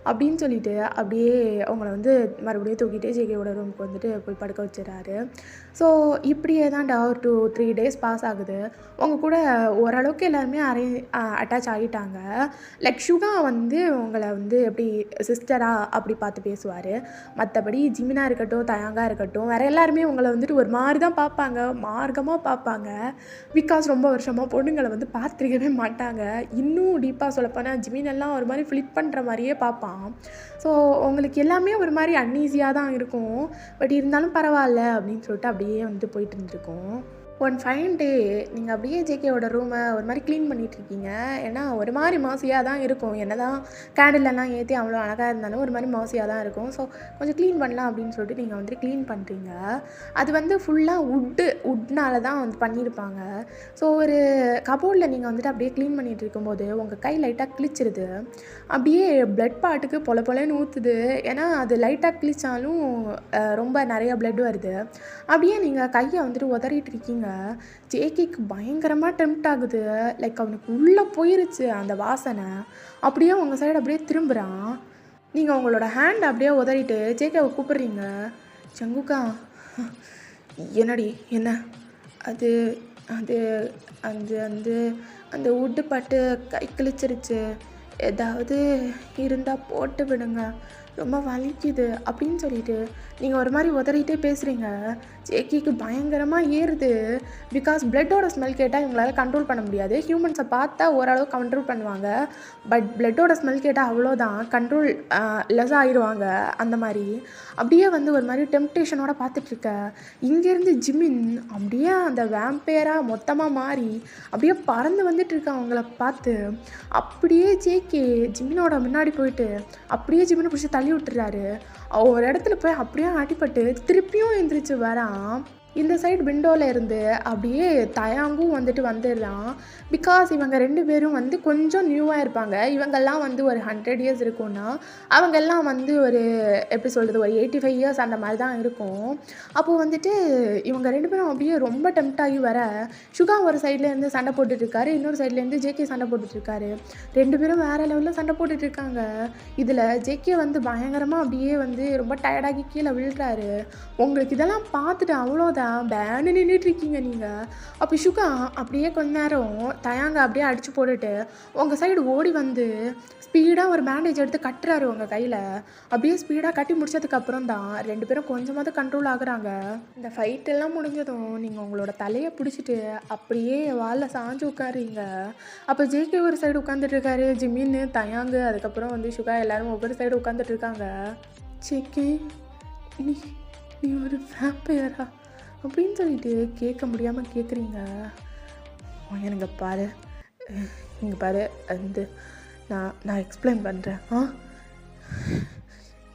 அப்படின்னு சொல்லிட்டு அப்படியே அவங்கள வந்து மறுபடியும் தூக்கிட்டே ஜேகேவோட ரூமுக்கு வந்துட்டு போய் படுக்க வச்சிடறாரு. ஸோ இப்படியே தான்டா ஒரு 2-3 days பாஸ் ஆகுது. அவங்க கூட ஓரளவுக்கு எல்லாருமே அட்டாச் ஆகிட்டாங்க. லைக் சுகா வந்து உங்களை வந்து எப்படி சிஸ்டராக அப்படி பார்த்து பேசுவார். மற்றபடி ஜிமினா இருக்கட்டும், தயாங்கா இருக்கட்டும், வேறு எல்லாருமே உங்களை வந்துட்டு ஒரு மாதிரி தான் பார்ப்பாங்க, மார்க்கமாக பார்ப்பாங்க. பிகாஸ் ரொம்ப வருஷமாக பொண்ணுங்களை வந்து பார்த்துருக்கவே மாட்டாங்க. இன்னும் டீப்பாக சொல்லப்போனால் ஜிமினெல்லாம் ஒரு மாதிரி ஃப்ளிப் பண்ணுற மாதிரியே பார்ப்பான். ஸோ உங்களுக்கு எல்லாமே ஒரு மாதிரி அன்ஈஸியாக தான் இருக்கும். பட் இருந்தாலும் பரவாயில்ல அப்படின்னு சொல்லிட்டு அப்படியே வந்து போயிட்டு இருந்துருக்கோம். ஒன் ஃபைன் டே நீங்கள் அப்படியே ஜேகேவோட ரூமை ஒரு மாதிரி க்ளீன் பண்ணிகிட்ருக்கீங்க. ஏன்னா ஒரு மாதிரி மாசியாக தான் இருக்கும். என்ன தான் கேண்டிலெல்லாம் ஏற்றி அவ்வளோ அழகாக இருந்தாலும் ஒரு மாதிரி மாசியாக தான் இருக்கும். ஸோ கொஞ்சம் க்ளீன் பண்ணலாம் அப்படின்னு சொல்லிட்டு நீங்கள் வந்து க்ளீன் பண்ணுறீங்க. அது வந்து ஃபுல்லாக உட்னால தான் வந்து பண்ணியிருப்பாங்க. ஸோ ஒரு கபோர்டில் நீங்கள் வந்துட்டு அப்படியே க்ளீன் பண்ணிகிட்டு இருக்கும்போது உங்கள் கை லைட்டாக கிழிச்சிருது. அப்படியே பிளட் பாட்டுக்கு பொலன்னு ஊற்றுது. ஏன்னா அது லைட்டாக கிழிச்சாலும் ரொம்ப நிறைய பிளட் வருது. அப்படியே நீங்கள் கையை வந்துட்டு உதறிட்டு இருக்கீங்க. ஜேகேக்கு பயங்கரமாக டெம்ப்ட் ஆகுது. லைக் அவனுக்கு உள்ளே போயிருச்சு அந்த வாசனை. அப்படியே உங்கள் சைடு அப்படியே திரும்புகிறான். நீங்கள் உங்களோட ஹேண்ட் அப்படியே உதறிட்டு ஜேகேவை கூப்பிட்றீங்க. ஜங்குக்கா என்னடி? என்ன அது அது அந்த அந்த அந்த உட்டு பட்டு கை கிழிச்சிருச்சு, ஏதாவது இருந்தால் போட்டு விடுங்க, ரொம்ப வலிக்குது அப்படின்னு சொல்லிட்டு நீங்கள் ஒரு மாதிரி உதறிட்டே பேசுகிறீங்க. ஜேகேக்கு பயங்கரமாக ஏறுது. பிகாஸ் பிளட்டோட ஸ்மெல் கேட்டால் இவங்களால கண்ட்ரோல் பண்ண முடியாது. ஹியூமன்ஸை பார்த்தா ஓரளவு கண்ட்ரோல் பண்ணுவாங்க. பட் பிளட்டோட ஸ்மெல் கேட்டால் அவ்வளோதான், கண்ட்ரோல் லெஸ் ஆகிடுவாங்க. அந்த மாதிரி அப்படியே வந்து ஒரு மாதிரி டெம்ப்டேஷனோட பார்த்துட்ருக்க. இங்கேருந்து ஜிமின் அப்படியே அந்த வேம்பையராக மொத்தமாக மாறி அப்படியே பறந்து வந்துட்டுருக்க அவங்கள பார்த்து. அப்படியே ஜேகே ஜிமினோட முன்னாடி போயிட்டு அப்படியே ஜிமினை பிடிச்சி தள்ளி விட்டுறாரு. ஒரு இடத்துல போய் அப்படியே அடிபட்டு திருப்பியும் எந்திரிச்சு வரான். இந்த சைடு விண்டோவில் இருந்து அப்படியே தயாங்கும் வந்துட்டு வந்துடுறான். பிகாஸ் இவங்க 2 பேரும் வந்து கொஞ்சம் நியூவாக இருப்பாங்க. இவங்கெல்லாம் வந்து ஒரு 100 years இருக்கும்னா அவங்கெல்லாம் வந்து ஒரு எப்படி சொல்கிறது, ஒரு 85 years அந்த மாதிரி தான் இருக்கும். அப்போது வந்துட்டு இவங்க 2 பேரும் அப்படியே ரொம்ப டெம்ப்ட் ஆகி வர சுகா ஒரு சைட்லேருந்து சண்டை போட்டுட்ருக்காரு, இன்னொரு சைட்லேருந்து ஜேகே சண்டை போட்டுட்ருக்காரு. 2 பேரும் வேறு லெவலில் சண்டை போட்டுட்ருக்காங்க. இதில் ஜேகே வந்து பயங்கரமாக அப்படியே வந்து ரொம்ப டயர்டாகி கீழே விழுறாரு. உங்களுக்கு இதெல்லாம் பார்த்துட்டு அவ்வளோதான் என்னடா பேனு நின்றுட்டுருக்கீங்க நீங்கள்? அப்போ சுகா அப்படியே கொஞ்ச நேரம் தயாங்க அப்படியே அடித்து போட்டுட்டு உங்கள் சைடு ஓடி வந்து ஸ்பீடாக ஒரு பேண்டேஜ் எடுத்து கட்டுறாரு உங்கள் கையில். அப்படியே ஸ்பீடாக கட்டி முடிச்சதுக்கப்புறம் தான் 2 பேரும் கொஞ்சமாவது கண்ட்ரோல் ஆகுறாங்க. இந்த ஃபைட்டெல்லாம் முடிஞ்சதும் நீங்கள் உங்களோட தலையை பிடிச்சிட்டு அப்படியே வாலில் சாஞ்சு உட்காருங்க. அப்போ ஜேகே ஒரு சைடு உட்காந்துட்டு இருக்காரு, ஜிமின்னு, தயாங்கு, அதுக்கப்புறம் வந்து சுகா எல்லாரும் ஒவ்வொரு சைடு உட்காந்துட்டு இருக்காங்க. ஜேகே, நீ நீ ஒரு வேம்பையரா அப்படின்னு சொல்லிட்டு கேட்க முடியாமல் கேட்குறீங்க. எனக்கு பாரு, இங்கே பாரு, வந்து நான் எக்ஸ்பிளைன் பண்ணுறேன்.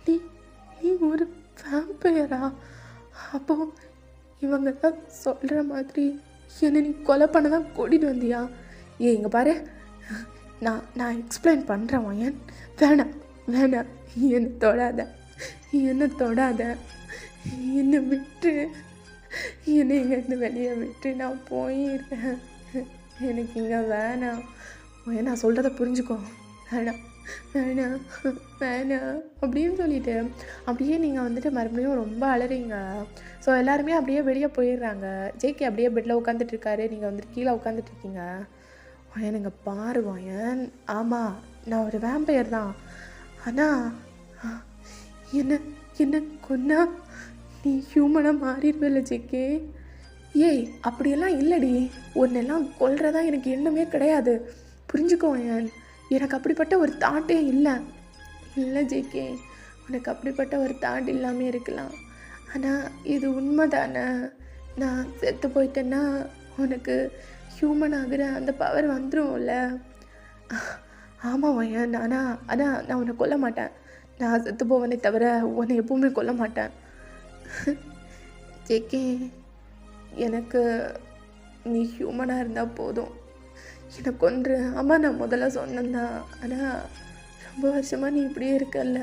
நீ நீ ஒரு வேம்பையரா? அப்போது இவங்க தான் சொல்கிற மாதிரி என்னை நீ கொலை பண்ண தான் கூட்டிகிட்டு வந்தியா? இங்கே பாரு, நான் எக்ஸ்பிளைன் பண்ணுறேன் வயன். வேணாம் வேணாம், என்னை தொடாத, என்னை தொடாத, என்னை விட்டு, என்னை இங்கேருந்து வெளியே விட்டு நான் போயிடுறேன். எனக்கு இங்கே வேணாம். நான் சொல்கிறத புரிஞ்சுக்கோ. வேணாம் வேணாம் வேணாம் அப்படின்னு சொல்லிட்டு அப்படியே நீங்கள் வந்துட்டு மறுபடியும் ரொம்ப அலறீங்க. ஸோ எல்லாருமே அப்படியே வெளியே போயிடுறாங்க. ஜேகே அப்படியே பெட்டில் உட்காந்துட்ருக்காரு, நீங்கள் வந்துட்டு கீழே உட்காந்துட்ருக்கீங்க. எனக்கு பாரு வாயன், ஆமாம் நான் ஒரு வேம்பையர் தான். ஆனால் என்ன என்ன கொன்னா நீ ஹியூமனாக மாறிடுவில்ல ஜேகே? ஏய் அப்படியெல்லாம் இல்லடி, ஒன்னெல்லாம் கொல்றதா எனக்கு எண்ணமே கிடையாது, புரிஞ்சுக்கோ வாயன். எனக்கு அப்படிப்பட்ட ஒரு தாட்டே இல்லை. இல்லை ஜேகே, உனக்கு அப்படிப்பட்ட ஒரு தாட் இல்லாமல் இருக்கலாம், ஆனால் இது உண்மை தானே. நான் செத்து போயிட்டேன்னா உனக்கு ஹியூமன் ஆகிற அந்த பவர் வந்துடும்ல. ஆமாம் வயன், ஆனால் நான் உன்னை கொல்ல மாட்டேன். நான் செத்து போவனே தவிர உன்னை எப்பவுமே கொல்ல மாட்டேன். ஜேகே, எனக்கு நீ ஹியூமனாக இருந்தால் போதும், எனக்கு ஒன்று. ஆமாம் நான் முதல்ல சொன்னேன்தான், ஆனால் ரொம்ப வருஷமாக நீ இப்படியே இருக்கல்ல,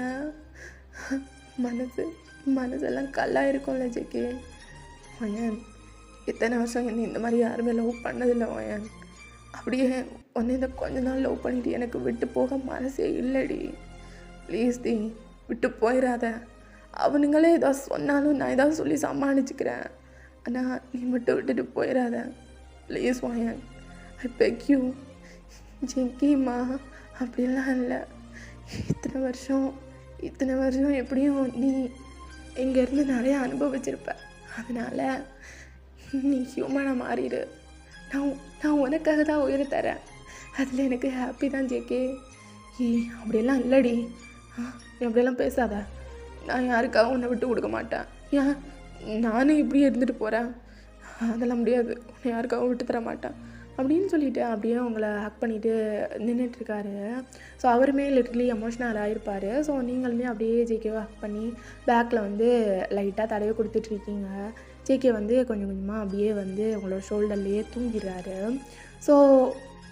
மனசெல்லாம் கல்லாக இருக்கும்ல ஜேகே. வயன், இத்தனை வருஷம் என்னை இந்த மாதிரி யாருமே லவ் பண்ணதில்லை வயன். அப்படியே ஒன்று இந்த கொஞ்ச நாள் லவ் பண்ணிட்டு எனக்கு விட்டு போக மனசே இல்லைடி. ப்ளீஸ் டி, விட்டு போயிடாத. அவனுங்களே ஏதாவது சொன்னாலும் நான் ஏதாவது சொல்லி சமாளிச்சுக்கிறேன், ஆனால் நீ மட்டும் விட்டுட்டு போயிடாத ப்ளீஸ் வயன், ஐ பெக் யூ. ஜெங்கிம்மா அப்படிலாம் இல்லை. இத்தனை வருஷம் எப்படியும் நீ இங்கேருந்து நிறையா அனுபவிச்சிருப்ப, அதனால் நீ ஹியூமனாக மாறிடு. நான் உனக்காக தான் உயிரை தரேன், அதில் எனக்கு ஹாப்பி தான் ஜேகே. அப்படியெல்லாம் இல்லடி, நீ அப்படியெல்லாம் பேசாத. நான் யாருக்காக உன்னை விட்டு கொடுக்க மாட்டேன். ஏன் நானும் இப்படி இருந்துட்டு போகிறேன், அதெல்லாம் முடியாது, உன்னை யாருக்காகவும் விட்டு தர மாட்டேன் அப்படின்னு சொல்லிவிட்டு அப்படியே அவங்கள ஹக் பண்ணிவிட்டு நின்றுட்டுருக்காரு. ஸோ அவருமே லிட்டரலி எமோஷ்னல் ஆகிருப்பார். ஸோ நீங்களுமே அப்படியே ஜேகேவை ஹக் பண்ணி பேக்கில் வந்து லைட்டாக தடவை கொடுத்துட்ருக்கீங்க. ஜேகே வந்து கொஞ்சம் கொஞ்சமாக அப்படியே வந்து உங்களோட ஷோல்டர்லேயே தூங்கிடுறாரு. ஸோ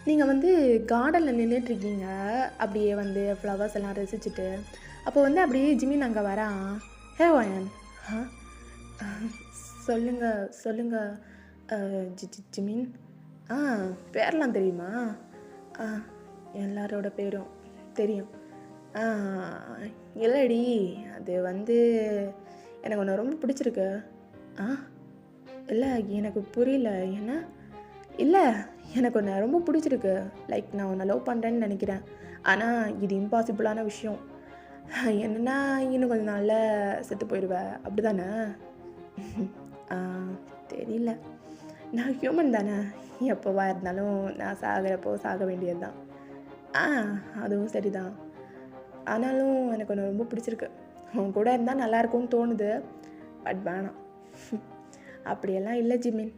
நீங்கள் வந்து கார்டனில் நின்றுட்டுருக்கீங்க, அப்படியே வந்து ஃப்ளவர்ஸ் எல்லாம் ரசிச்சுட்டு. அப்போ வந்து அப்படியே ஜிமின் அங்கே வரான். ஹே வயன், சொல்லுங்கள் ஜிமின். பேர்லாம் தெரியுமா? எல்லாரோட பேரும் தெரியும். இல்லடி, அது வந்து எனக்கு ஒன்று ரொம்ப பிடிச்சிருக்கு. இல்லை எனக்கு புரியல. என்ன? இல்லை, எனக்கு ஒன்று ரொம்ப பிடிச்சிருக்கு. லைக் நான் உன்னை லவ் பண்ணுறேன்னு நினைக்கிறேன், ஆனால் இது இம்பாசிபிளான விஷயம். என்னென்னா இன்னும் கொஞ்சம் நாளில் செத்து போயிடுவேன், அப்படி தானே? தெரியல, நான் ஹியூமன் தானே, எப்போவா இருந்தாலும் நான் சாகிறப்போ சாக வேண்டியது தான். அதுவும் சரிதான். ஆனாலும் எனக்கு ஒன்று ரொம்ப பிடிச்சிருக்கு, உன் கூட இருந்தால் நல்லாயிருக்கும்னு தோணுது, பட் வேணாம். அப்படியெல்லாம் இல்லை ஜிமின்.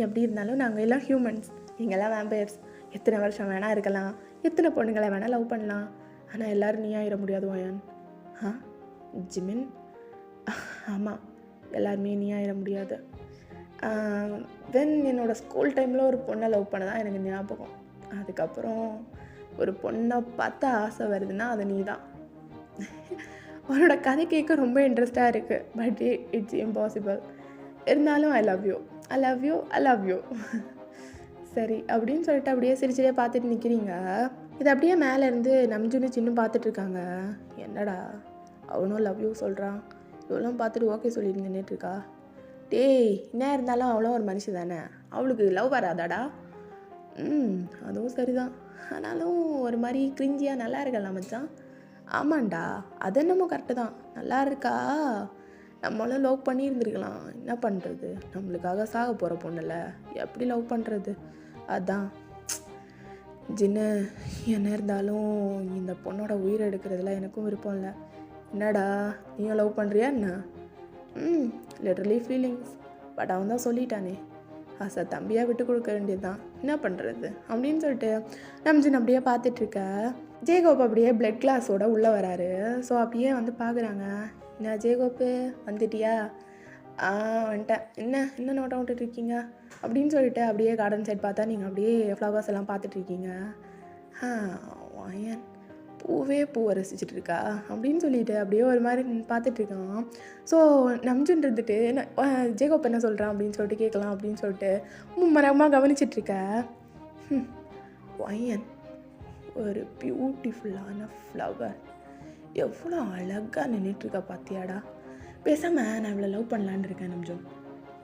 எப்படி இருந்தாலும் நாங்கள் எல்லாம் ஹியூமன்ஸ், நீங்கள்லாம் வேம்பயர்ஸ். எத்தனை வருஷம் வேணால் இருக்கலாம், எத்தனை பொண்ணுங்களை வேணால் லவ் பண்ணலாம், ஆனால் எல்லோரும் நீ ஆயிட முடியாது வயன். ஜிமின், ஆமாம், எல்லாருமே நீ ஆயிட முடியாது. தென் என்னோடய ஸ்கூல் டைமில் ஒரு பொண்ணை லவ் பண்ண தான் எனக்கு ஞாபகம். அதுக்கப்புறம் ஒரு பொண்ணை பார்த்து ஆசை வருதுன்னா அது நீ தான். உன்னோட கதை கேட்க ரொம்ப இன்ட்ரெஸ்டாக இருக்குது, பட் இட்ஸ் இம்பாசிபிள். இருந்தாலும் I love you, I love you, I love you. சரி அப்படின்னு சொல்லிட்டு அப்படியே சிரிச்சிலே பார்த்துட்டு நிற்கிறீங்க. இது அப்படியே மேலேருந்து நம்ஜுன்னு சின்ன பார்த்துட்ருக்காங்க. என்னடா அவனும் லவ் யூ சொல்கிறான், இவெல்லாம் பார்த்துட்டு ஓகே சொல்லிட்டு நின்றுட்டுருக்கா. டேய் என்ன இருந்தாலும் அவ்வளோ ஒரு மனுஷி தானே, அவளுக்கு லவ் வராதாடா? அதுவும் சரிதான். ஆனாலும் ஒரு மாதிரி கிரிஞ்சியாக நல்லா இருக்கல மச்சான். ஆமாண்டா, அது என்னமோ கரெக்டு தான். நல்லா இருக்கா, நம்மளும் லவ் பண்ணியிருந்துருக்கலாம். என்ன பண்ணுறது, நம்மளுக்காக சாக போகிற பொண்ணுல எப்படி லவ் பண்ணுறது? அதான் ஜின்னு, என்ன இருந்தாலும் இந்த பொண்ணோட உயிரை எடுக்கிறதுல எனக்கும் விருப்பம் இல்லை. என்னடா நீயும் லவ் பண்ணுறியா என்ன? Literally feelings. பட் அவன் தான் சொல்லிட்டானே, ஆசை தம்பியாக விட்டு கொடுக்க வேண்டியது தான், என்ன பண்ணுறது அப்படின்னு சொல்லிட்டு நம்ஜின் அப்படியே பார்த்துட்ருக்க. ஜேகோப் அப்படியே பிளட் கிளாஸோட உள்ளே வராரு. ஸோ அப்படியே வந்து பார்க்குறாங்க. என்ன ஜேகோப்பு வந்துட்டியா? வந்துட்டேன். என்ன நோட்டம் விட்டுட்ருக்கீங்க அப்படின்னு சொல்லிட்டு அப்படியே கார்டன் சைட் பார்த்தா நீங்கள் அப்படியே ஃப்ளவர்ஸ் எல்லாம் பார்த்துட்ருக்கீங்க. வாயன் பூவை ரசிச்சுட்டு இருக்கா அப்படின்னு சொல்லிட்டு அப்படியே ஒரு மாதிரி பார்த்துட்ருக்கான். ஸோ நம்ஜுன் இருந்துட்டு ஜேகோப் என்ன சொல்கிறான் அப்படின்னு சொல்லிட்டு கேட்கலாம் அப்படின்னு சொல்லிட்டு மரமாக கவனிச்சிட்ருக்க. வாயன் ஒரு பியூட்டிஃபுல்லான ஃப்ளவர் எவ்வளோ அழகாக நின்றுட்டுருக்கா பார்த்தியாடா. பேசாமல் நான் இவ்வளோ லவ் பண்ணலான்னு இருக்கேன் நம்ஜுன்.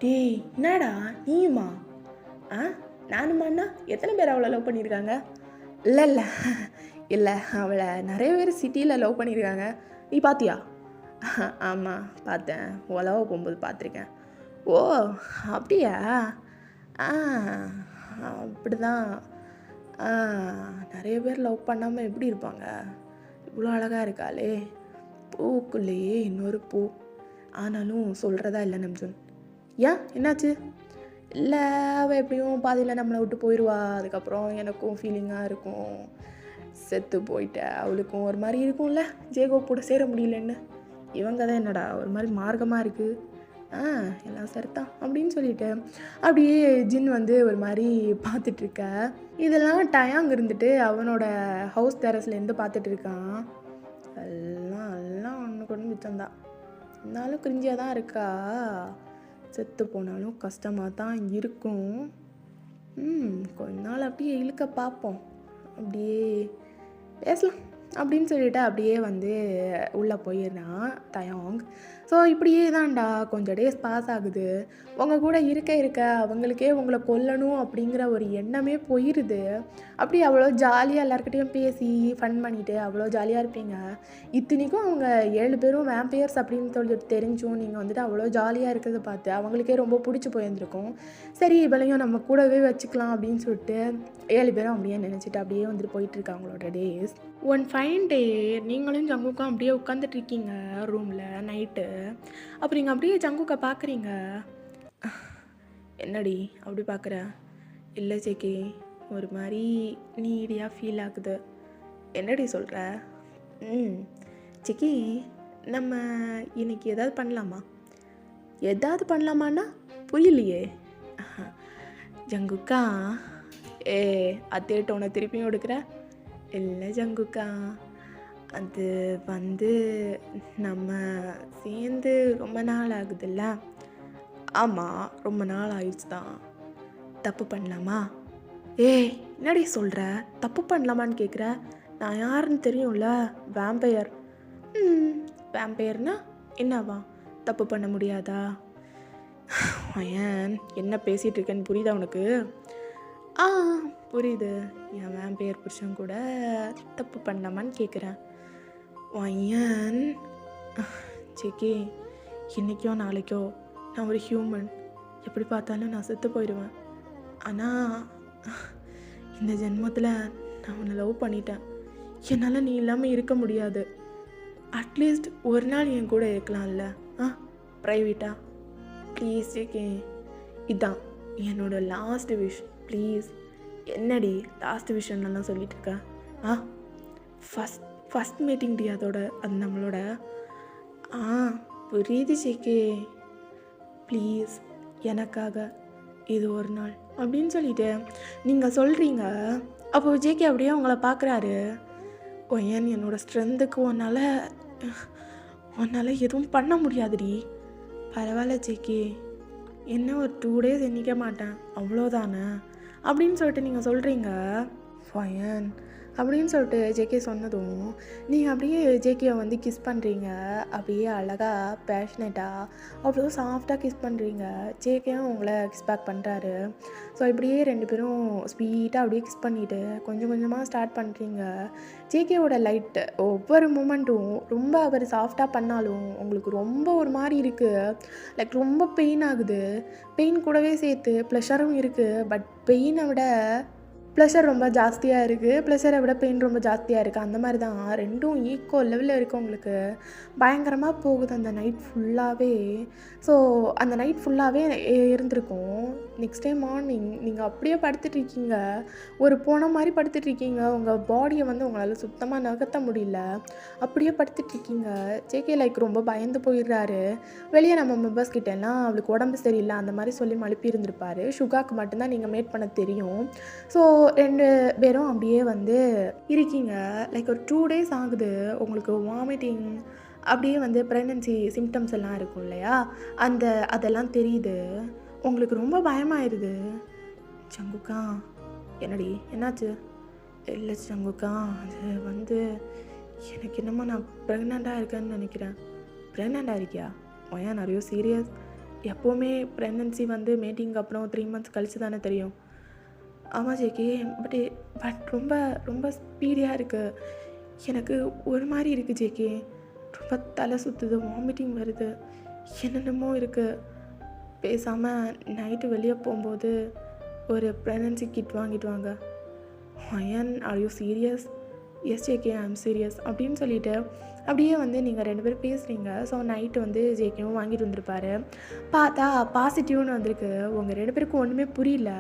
டேய் என்னடா நீயுமா? நானுமாண்ணா எத்தனை பேர் அவளை லவ் பண்ணியிருக்காங்க? இல்லை அவளை நிறைய பேர் சிட்டியில் லவ் பண்ணியிருக்காங்க. நீ பார்த்தியா? ஆமாம் பார்த்தேன், உலவ போகும்போது பார்த்துருக்கேன். ஓ அப்படியா? அப்படி தான். நிறைய பேர் லவ் பண்ணாமல் எப்படி இருப்பாங்க? இவ்வளோ அழகாக இருக்காளே, பூக்குள்ளேயே இன்னொரு பூ. ஆனாலும் சொல்கிறதா இல்லை நம்ஜுன். ஏன் என்னாச்சு? இல்லை அவள் எப்படியும் பாதியில் நம்மளை விட்டு போயிடுவா. அதுக்கப்புறம் எனக்கும் ஃபீலிங்காக இருக்கும், செத்து போயிட்ட அவளுக்கும் ஒரு மாதிரி இருக்கும்ல, ஜேகோப்போட சேர முடியலன்னு. இவங்க தான் என்னடா ஒரு மாதிரி மார்க்கமாக இருக்குது. எல்லாம் சரிதான் அப்படின்னு சொல்லிட்டு அப்படியே ஜின் வந்து ஒரு மாதிரி பார்த்துட்ருக்க. இதெல்லாம் டயாங் இருந்துட்டு அவனோட ஹவுஸ் டெரஸ்லேருந்து பார்த்துட்ருக்கான். எல்லாம் ஒன்று கொண்டு மிச்சம்தான். இருந்தாலும் கிரிஞ்சியாக தான் இருக்கா. செத்து போனாலும் கஷ்டமாக தான் இருக்கும். கொஞ்ச நாள் அப்படியே இழுக்க பார்ப்போம், அப்படியே பேசலாம் அப்படின்னு சொல்லிட்டு அப்படியே வந்து உள்ளே போயிடுறான் டயாங். ஸோ இப்படியே தான்டா கொஞ்சம் டேஸ் பாஸ் ஆகுது. உங்கள் கூட இருக்க அவங்களுக்கே உங்களை கொல்லணும் அப்படிங்கிற ஒரு எண்ணமே போயிடுது. அப்படி அவ்வளோ ஜாலியாக எல்லாருக்கிட்டையும் பேசி ஃபன் பண்ணிவிட்டு அவ்வளோ ஜாலியாக இருப்பீங்க. இத்தனைக்கும் அவங்க 7 பேரும் வேம்பையர்ஸ் அப்படின்னு சொல்லிட்டு தெரிஞ்சும் நீங்கள் வந்துட்டு அவ்வளோ ஜாலியாக இருக்கிறத பார்த்து அவங்களுக்கே ரொம்ப பிடிச்சி போயிருந்துருக்கும். சரி இவளையும் நம்ம கூடவே வச்சுக்கலாம் அப்படின்னு சொல்லிட்டு 7 பேரும் அப்படியே நினச்சிட்டு அப்படியே வந்துட்டு போயிட்டுருக்கு அவங்களோட டேஸ். ஒன் ஃபைன் டே நீங்களும் ஜங்குக்கும் அப்படியே உட்காந்துட்ருக்கீங்க ரூமில் நைட்டு. அப்புறம் நீங்கள் அப்படியே ஜங்குக்கை பார்க்குறீங்க. என்னடி அப்படி பார்க்குற? இல்லை சேக்கி, ஒரு மாதிரி நீடியாக ஃபீல் ஆகுது. என்னடி சொல்கிற? சேக்கி, நம்ம இன்னைக்கு ஏதாவது பண்ணலாமா? ஏதாவது பண்ணலாமான்னா புரியலையே. ஜங்குக்கா, அதே டோனை திருப்பியும் எடுக்கிற? இல்லை ஜங்குக்கா, அது வந்து நம்ம சேர்ந்து ரொம்ப நாள் ஆகுதுல்ல. ஆமாம் ரொம்ப நாள் ஆயிடுச்சு தான். தப்பு பண்ணலாமா? என்னடி சொல்கிற? தப்பு பண்ணலாமான்னு கேட்குற? நான் யாருன்னு தெரியும்ல, வேம்பையர். வேம்பையர்னா என்னவா? தப்பு பண்ண முடியாதா? ஏன் என்ன பேசிகிட்டு இருக்கேன்னு புரியுதா உனக்கு? புரியுது. என் வேம்பையர் புருஷன் கூட தப்பு பண்ணலாமான்னு கேட்குறேன். ஏன் சேக்கி, இன்றைக்கோ நாளைக்கோ நான் ஒரு ஹியூமன். எப்படி பார்த்தாலும் நான் செத்து போயிடுவேன். ஆனால் இந்த ஜென்மத்தில் நான் உன்னை லவ் பண்ணிட்டேன். என்னால் நீ இல்லாமல் இருக்க முடியாது. அட்லீஸ்ட் ஒரு நாள் என் கூட இருக்கலாம்ல, ப்ரைவேட்டா? ப்ளீஸ் சேக்கி, இதான் என்னோட லாஸ்ட் விஷ். ப்ளீஸ். என்னடி லாஸ்ட் விஷயம்லாம் சொல்லிட்டு இருக்க? ஃபஸ்ட் மீட்டிங் டி அதோட, அது நம்மளோட. புரியுது சேக்கி, ப்ளீஸ் எனக்காக இது ஒரு நாள் அப்படின்னு சொல்லிட்டு நீங்கள் சொல்கிறீங்க. அப்போது ஜேகே அப்படியே உங்களை பார்க்குறாரு. ஏன் என்னோடய ஸ்ட்ரென்த்துக்கு உன்னால் எதுவும் பண்ண முடியாதுடி. பரவாயில்ல ஜேகே, என்ன ஒரு 2 days எண்ணிக்க மாட்டேன், அவ்வளோதானே அப்படின்னு சொல்லிட்டு நீங்கள் சொல்கிறீங்க. ஃபயன் அப்படின்னு சொல்லிட்டு ஜேகே சொன்னதும் நீங்கள் அப்படியே ஜேகேவை வந்து கிஸ் பண்ணுறீங்க. அப்படியே அழகாக பேஷனேட்டாக அவ்வளோ சாஃப்டாக கிஸ் பண்ணுறீங்க. ஜேகேவும் உங்களை கிஸ் பேக் பண்ணுறாரு. ஸோ இப்படியே 2 பேரும் ஸ்வீட்டாக அப்படியே கிஸ் பண்ணிவிட்டு கொஞ்சம் கொஞ்சமாக ஸ்டார்ட் பண்ணுறீங்க. ஜேகேவோட லைட்டு ஒவ்வொரு மூமெண்ட்டும் ரொம்ப அவர் சாஃப்டாக பண்ணாலும் உங்களுக்கு ரொம்ப ஒரு மாதிரி இருக்குது. லைக் ரொம்ப பெயின் ஆகுது. பெயின் கூடவே சேர்த்து ப்ளஷரும் இருக்குது. பட் பெயினை விட ப்ளஷர் ரொம்ப ஜாஸ்தியாக இருக்குது. ப்ளஷரை விட பெயின் ரொம்ப ஜாஸ்தியாக இருக்குது. அந்த மாதிரி தான் 2ம் ஈக்குவல் லெவலில் இருக்குது உங்களுக்கு. பயங்கரமாக போகுது அந்த நைட் ஃபுல்லாகவே. ஸோ அந்த நைட் ஃபுல்லாகவே இருந்திருக்கும். நெக்ஸ்ட் டே மார்னிங் நீங்கள் அப்படியே படுத்துட்ருக்கீங்க. ஒரு போன மாதிரி படுத்துட்ருக்கீங்க. உங்கள் பாடியை வந்து உங்களால் சுத்தமாக நகர்த்த முடியல. அப்படியே படுத்துட்ருக்கீங்க. ஜேகே லைக் ரொம்ப பயந்து போயிடுறாரு. வெளியே நம்ம மெம்பர்ஸ் கிட்டேலாம் அவளுக்கு உடம்பு சரியில்லை அந்த மாதிரி சொல்லி மழுப்பி இருந்திருப்பாரு. சுகாக்கு மட்டும்தான் நீங்கள் மேட் பண்ண தெரியும். ஸோ 2 பேரும் அப்படியே வந்து இருக்கீங்க. லைக் ஒரு 2 days ஆகுது. உங்களுக்கு வாமிட்டிங் அப்படியே வந்து ப்ரெக்னன்சி சிம்டம்ஸ் எல்லாம் இருக்கும் இல்லையா, அதெல்லாம் தெரியுது. உங்களுக்கு ரொம்ப பயமாயிருது. சங்குக்கா என்னடி என்னாச்சு? இல்லை சங்குக்கா, அது வந்து எனக்கு என்னமோ நான் ப்ரெக்னெண்ட்டாக இருக்கேன்னு நினைக்கிறேன். ப்ரெக்னெண்ட்டாக இருக்கியா? ஏன் நிறைய சீரியஸ்? எப்போவுமே ப்ரெக்னன்சி வந்து மேட்டிங்க்கு அப்புறம் 3 months கழிச்சு தானே தெரியும். ஆமாம் ஜேகே, பட் ரொம்ப ரொம்ப ஸ்பீடியாக இருக்குது. எனக்கு ஒரு மாதிரி இருக்குது ஜேகே. ரொம்ப தலை சுற்றுது, வாமிட்டிங் வருது, என்னென்னமோ இருக்குது. பேசாமல் நைட்டு வெளியே போகும்போது ஒரு ப்ரெக்னன்சி கிட் வாங்கிட்டு வாங்க. அயன் are you serious? Yes JK, I am serious அப்படின்னு சொல்லிவிட்டு அப்படியே வந்து நீங்கள் 2 பேரும் பேசுகிறீங்க. ஸோ நைட்டு வந்து ஜேகேவும் வாங்கிட்டு வந்திருப்பாரு. பார்த்தா பாசிட்டிவ்னு வந்திருக்கு. உங்கள் 2 பேருக்கும் ஒன்றுமே புரியல.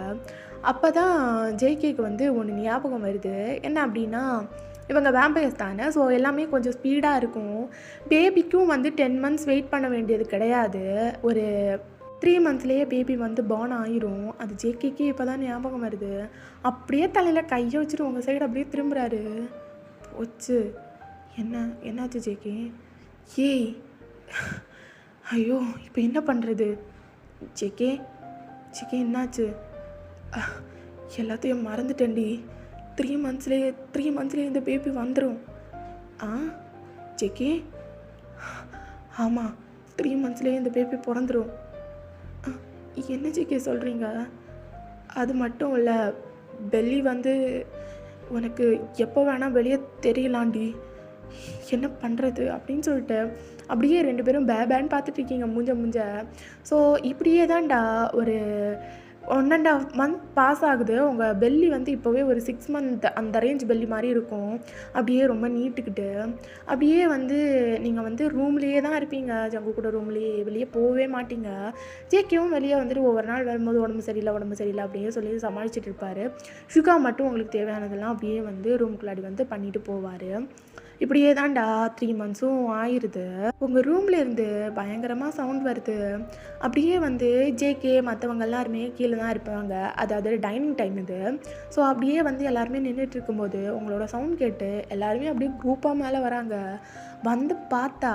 அப்போ தான் ஜேகேக்கு வந்து ஒன்று ஞாபகம் வருது. என்ன அப்படின்னா, இவங்க வேம்பயர்ஸ் தானே. ஸோ எல்லாமே கொஞ்சம் ஸ்பீடாக இருக்கும். பேபிக்கும் வந்து 10 months வெயிட் பண்ண வேண்டியது கிடையாது. ஒரு 3 monthsலேயே பேபி வந்து பார்ன் ஆயிரும். அது ஜேகேக்கு இப்போ தான் ஞாபகம் வருது. அப்படியே தலையில் கையை வச்சுட்டு உங்கள் சைடு அப்படியே திரும்புகிறாரு. போச்சு. என்னாச்சு ஜேகே? ஏய் ஐயோ, இப்போ என்ன பண்ணுறது? ஜேகே என்னாச்சு? எல்லாத்தையும் மறந்துட்டேன்டி. 3 monthsலேயே இந்த பேபி வந்துடும். ஜேகே, ஆமாம், 3 monthsலேயே இந்த பேபி பிறந்துடும். என்ன ஜேகே சொல்கிறீங்க? அது மட்டும் இல்லை, பெல்லி வந்து உனக்கு எப்போ வேணால் வெளியே தெரியலாண்டி. என்ன பண்ணுறது அப்படின்னு சொல்லிட்டு அப்படியே 2 பேரும் பேன்னு பார்த்துட்ருக்கீங்க மூஞ்ச. ஸோ இப்படியே தான்டா ஒரு 1.5 month பாஸ் ஆகுது. உங்கள் பெல்லி வந்து இப்போவே ஒரு 6 month அந்த ரேஞ்ச் பெல்லி மாதிரி இருக்கும். அப்படியே ரொம்ப நீட்டுக்கிட்டு அப்படியே வந்து நீங்கள் வந்து ரூம்லேயே தான் இருப்பீங்க. ஜங்கு கூட ரூம்லேயே, வெளியே போகவே மாட்டீங்க. ஜேகேவும் வெளியே வந்துட்டு ஒவ்வொரு நாள் வரும்போது உடம்பு சரியில்லை அப்படியே சொல்லி சமாளிச்சுட்டு இருப்பார். சுகா மட்டும் உங்களுக்கு தேவையானதெல்லாம் அப்படியே வந்து ரூமுக்குள்ளாடி வந்து பண்ணிட்டு போவார். இப்படியே தான்டா 3 monthsம் ஆயிடுது. உங்கள் ரூமில் இருந்து பயங்கரமாக சவுண்ட் வருது. அப்படியே வந்து ஜேகே மற்றவங்க எல்லாருமே கீழே தான் இருப்பாங்க. அதாவது டைனிங் டைம் இது. ஸோ அப்படியே வந்து எல்லாருமே நின்றுட்டு இருக்கும்போது உங்களோட சவுண்ட் கேட்டு எல்லாருமே அப்படியே குரூப்பாக மேலே வராங்க. வந்து பார்த்தா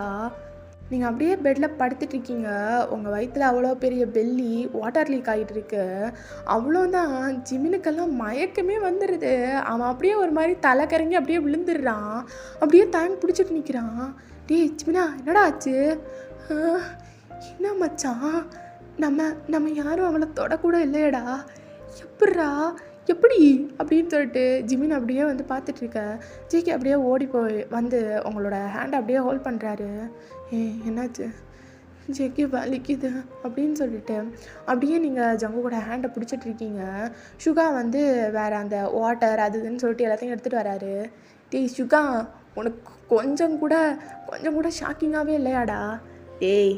நீங்கள் அப்படியே பெட்டில் படுத்துட்ருக்கீங்க. உங்கள் வயிற்றில் அவ்வளோ பெரிய பெல்லி வாட்டர் லீக் ஆகிட்டு இருக்கு. அவ்வளோதான், ஜிமினுக்கெல்லாம் மயக்கமே வந்துடுது. அவன் அப்படியே ஒரு மாதிரி தலை கறங்கி அப்படியே விழுந்துடுறான். அப்படியே தாங்க பிடிச்சிட்டு நிற்கிறான். டேய் ஜிமினா, என்னடா ஆச்சு? என்ன மச்சான், நம்ம யாரும் அவளை தொடக்கூட இல்லையடா, எப்படி அப்படின்னு சொல்லிட்டு ஜிமின் அப்படியே வந்து பார்த்துட்ருக்க. ஜேகே அப்படியே ஓடி போய் வந்து உங்களோட ஹேண்டை அப்படியே ஹோல்ட் பண்ணுறாரு. என்னாச்சு? ஜேகே வலிக்குது அப்படின்னு சொல்லிட்டு அப்படியே நீங்கள் ஜங்கு கூட ஹேண்டை பிடிச்சிட்ருக்கீங்க. சுகா வந்து வேறு அந்த வாட்டர் அது இதுன்னு சொல்லிட்டு எல்லாத்தையும் எடுத்துகிட்டு வராரு. டேய் சுகா, உனக்கு கொஞ்சம் கூட ஷாக்கிங்காகவே இல்லையாடா? டேய்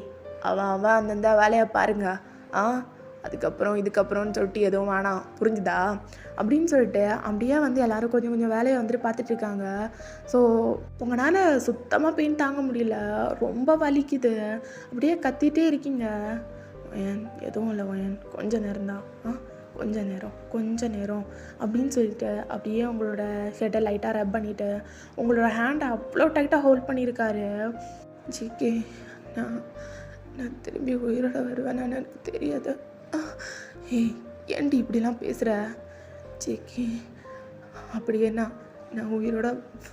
அவன் அந்தந்த வேலையை பாருங்க, இதுக்கப்புறம்னு சொல்லிட்டு எதுவும் வேணாம், புரிஞ்சுதா அப்படின்னு சொல்லிட்டு அப்படியே வந்து எல்லோரும் கொஞ்சம் வேலையை வந்துட்டு பார்த்துட்ருக்காங்க. ஸோ உங்களால் சுத்தமாக பெயின் தாங்க முடியல, ரொம்ப வலிக்குது, அப்படியே கத்திகிட்டே இருக்கீங்க. ஒயன் எதுவும் இல்லை ஒயன், கொஞ்ச நேரம்தான், கொஞ்ச நேரம் அப்படின்னு சொல்லிட்டு அப்படியே உங்களோட ஹெட்டை லைட்டாக ரப் பண்ணிவிட்டு உங்களோட ஹேண்டை அவ்வளோ டைட்டாக ஹோல்ட் பண்ணியிருக்காரு. ஜிகே, நான் திரும்பி உயிரோட வருவேன்னு எனக்கு தெரியாது. ஏய் ஏன்டி இப்படிலாம் பேசுகிற? ஜேகே, அப்படியேண்ணா நான் உயிரோட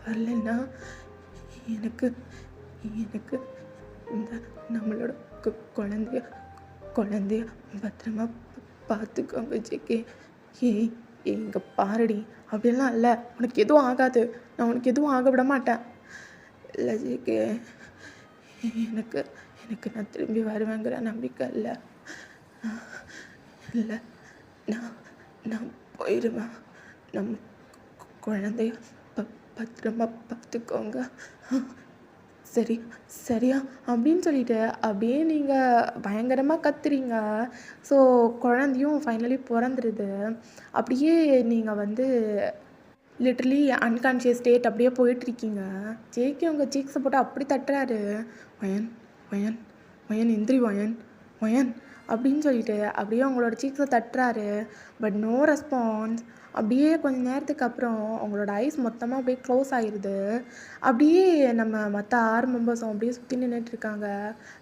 வரலைன்னா எனக்கு எனக்கு இந்த நம்மளோட குழந்தைய குழந்தைய பத்திரமா பார்த்துக்கோங்க ஜேகே. ஏய் இங்கே பாருடி, அப்படிலாம் இல்லை, உனக்கு எதுவும் ஆகாது, நான் உனக்கு எதுவும் ஆக விட மாட்டேன். இல்லை ஜேகே, எனக்கு எனக்கு நான் திரும்பி வருவேங்கிற நம்பிக்கை இல்லை. இல்லை, நான் நான் போயிடுவேன். நம்ம குழந்தைய பத்திரமா பார்த்துக்கோங்க. சரி சரியா அப்படின்னு சொல்லிட்டு அப்படியே நீங்கள் பயங்கரமாக கத்துறீங்க. ஸோ குழந்தையும் ஃபைனலி பிறந்துருது. அப்படியே நீங்கள் வந்து லிட்ரலி அன்கான்ஷியஸ் ஸ்டேட் அப்படியே போயிட்டுருக்கீங்க. ஜேகே உங்கள் சீக்ஸை போட்டு அப்படி தட்டுறாரு. வயன் வயன் வயன் எந்திரி வயன் வயன் அப்படின்னு சொல்லிட்டு அப்படியே அவங்களோட சீக்ஸை தட்டுறாரு. But no response. அப்படியே கொஞ்சம் நேரத்துக்கு அப்புறம் அவங்களோட ஐஸ் மொத்தமாக அப்படியே க்ளோஸ் ஆகிடுது. அப்படியே நம்ம மற்ற 6 மெம்பர்ஸும் அப்படியே சுற்றி நின்றுட்டுருக்காங்க.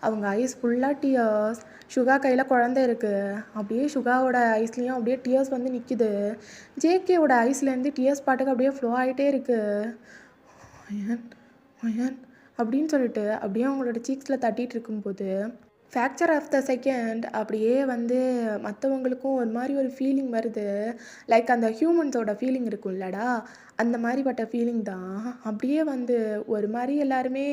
அவங்க ஐஸ் ஃபுல்லாக டியர்ஸ். சுகா கையில் குழந்தை இருக்குது. அப்படியே சுகாவோட ஐஸ்லேயும் அப்படியே டியர்ஸ் வந்து நிற்கிது. ஜேகேவோட ஐஸ்லேருந்து டியர்ஸ் பாட்டுக்கு அப்படியே ஃப்ளோ ஆகிட்டே இருக்குது. ஒயன் ஒயன் அப்படின்னு சொல்லிட்டு அப்படியே அவங்களோட சீக்ஸில் தட்டிகிட்டு இருக்கும்போது ஃப்ராக்சர் ஆஃப் த செகண்ட் அப்படியே வந்து மற்றவங்களுக்கும் ஒரு மாதிரி ஒரு ஃபீலிங் வருது. லைக் அந்த ஹியூமன்ஸோட ஃபீலிங் இருக்கும்லடா, அந்த மாதிரிப்பட்ட ஃபீலிங் தான். அப்படியே வந்து ஒரு மாதிரி எல்லாருமே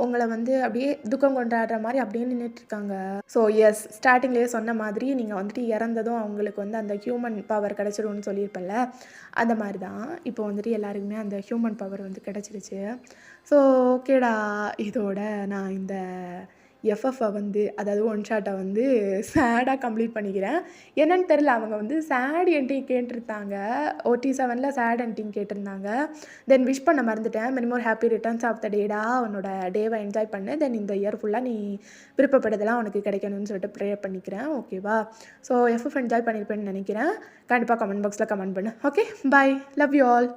உங்களை வந்து அப்படியே துக்கம் கொண்டாடுற மாதிரி அப்படியே நின்றுட்டுருக்காங்க. ஸோ எஸ், ஸ்டார்டிங்லேயே சொன்ன மாதிரி நீங்கள் வந்துட்டு இறந்ததும் அவங்களுக்கு வந்து அந்த ஹியூமன் பவர் கிடச்சிரும்னு சொல்லியிருப்பேன்ல, அந்த மாதிரி தான் இப்போ வந்துட்டு எல்லாருக்குமே அந்த ஹியூமன் பவர் வந்து கிடச்சிருச்சு. ஸோ ஓகேடா, இதோட நான் இந்த எஃப்எஃப்பை வந்து அதாவது ஒன் ஷாட்டை வந்து சேடாக கம்ப்ளீட் பண்ணிக்கிறேன். என்னன்னு தெரில, அவங்க வந்து சேட் என்டிங் கேட்டிருந்தாங்க. OT7ல் சேட் என்டிங் கேட்டிருந்தாங்க. தென் விஷ் பண்ண மறந்துட்டேன். Many more happy returns of the டேடா, உன்னோட டேவை என்ஜாய் பண்ணு. தென் இந்த இயர் ஃபுல்லாக நீ விருப்பப்பட்டதெல்லாம் உனக்கு கிடைக்கணும்னு சொல்லிட்டு ப்ரேயர் பண்ணிக்கிறேன். ஓகேவா? ஸோ எஃப்எஃப் என்ஜாய் பண்ணியிருப்பேன்னு நினைக்கிறேன். கண்டிப்பாக கமெண்ட் பாக்ஸில் கமெண்ட் பண்ணு. Okay, bye, love you all.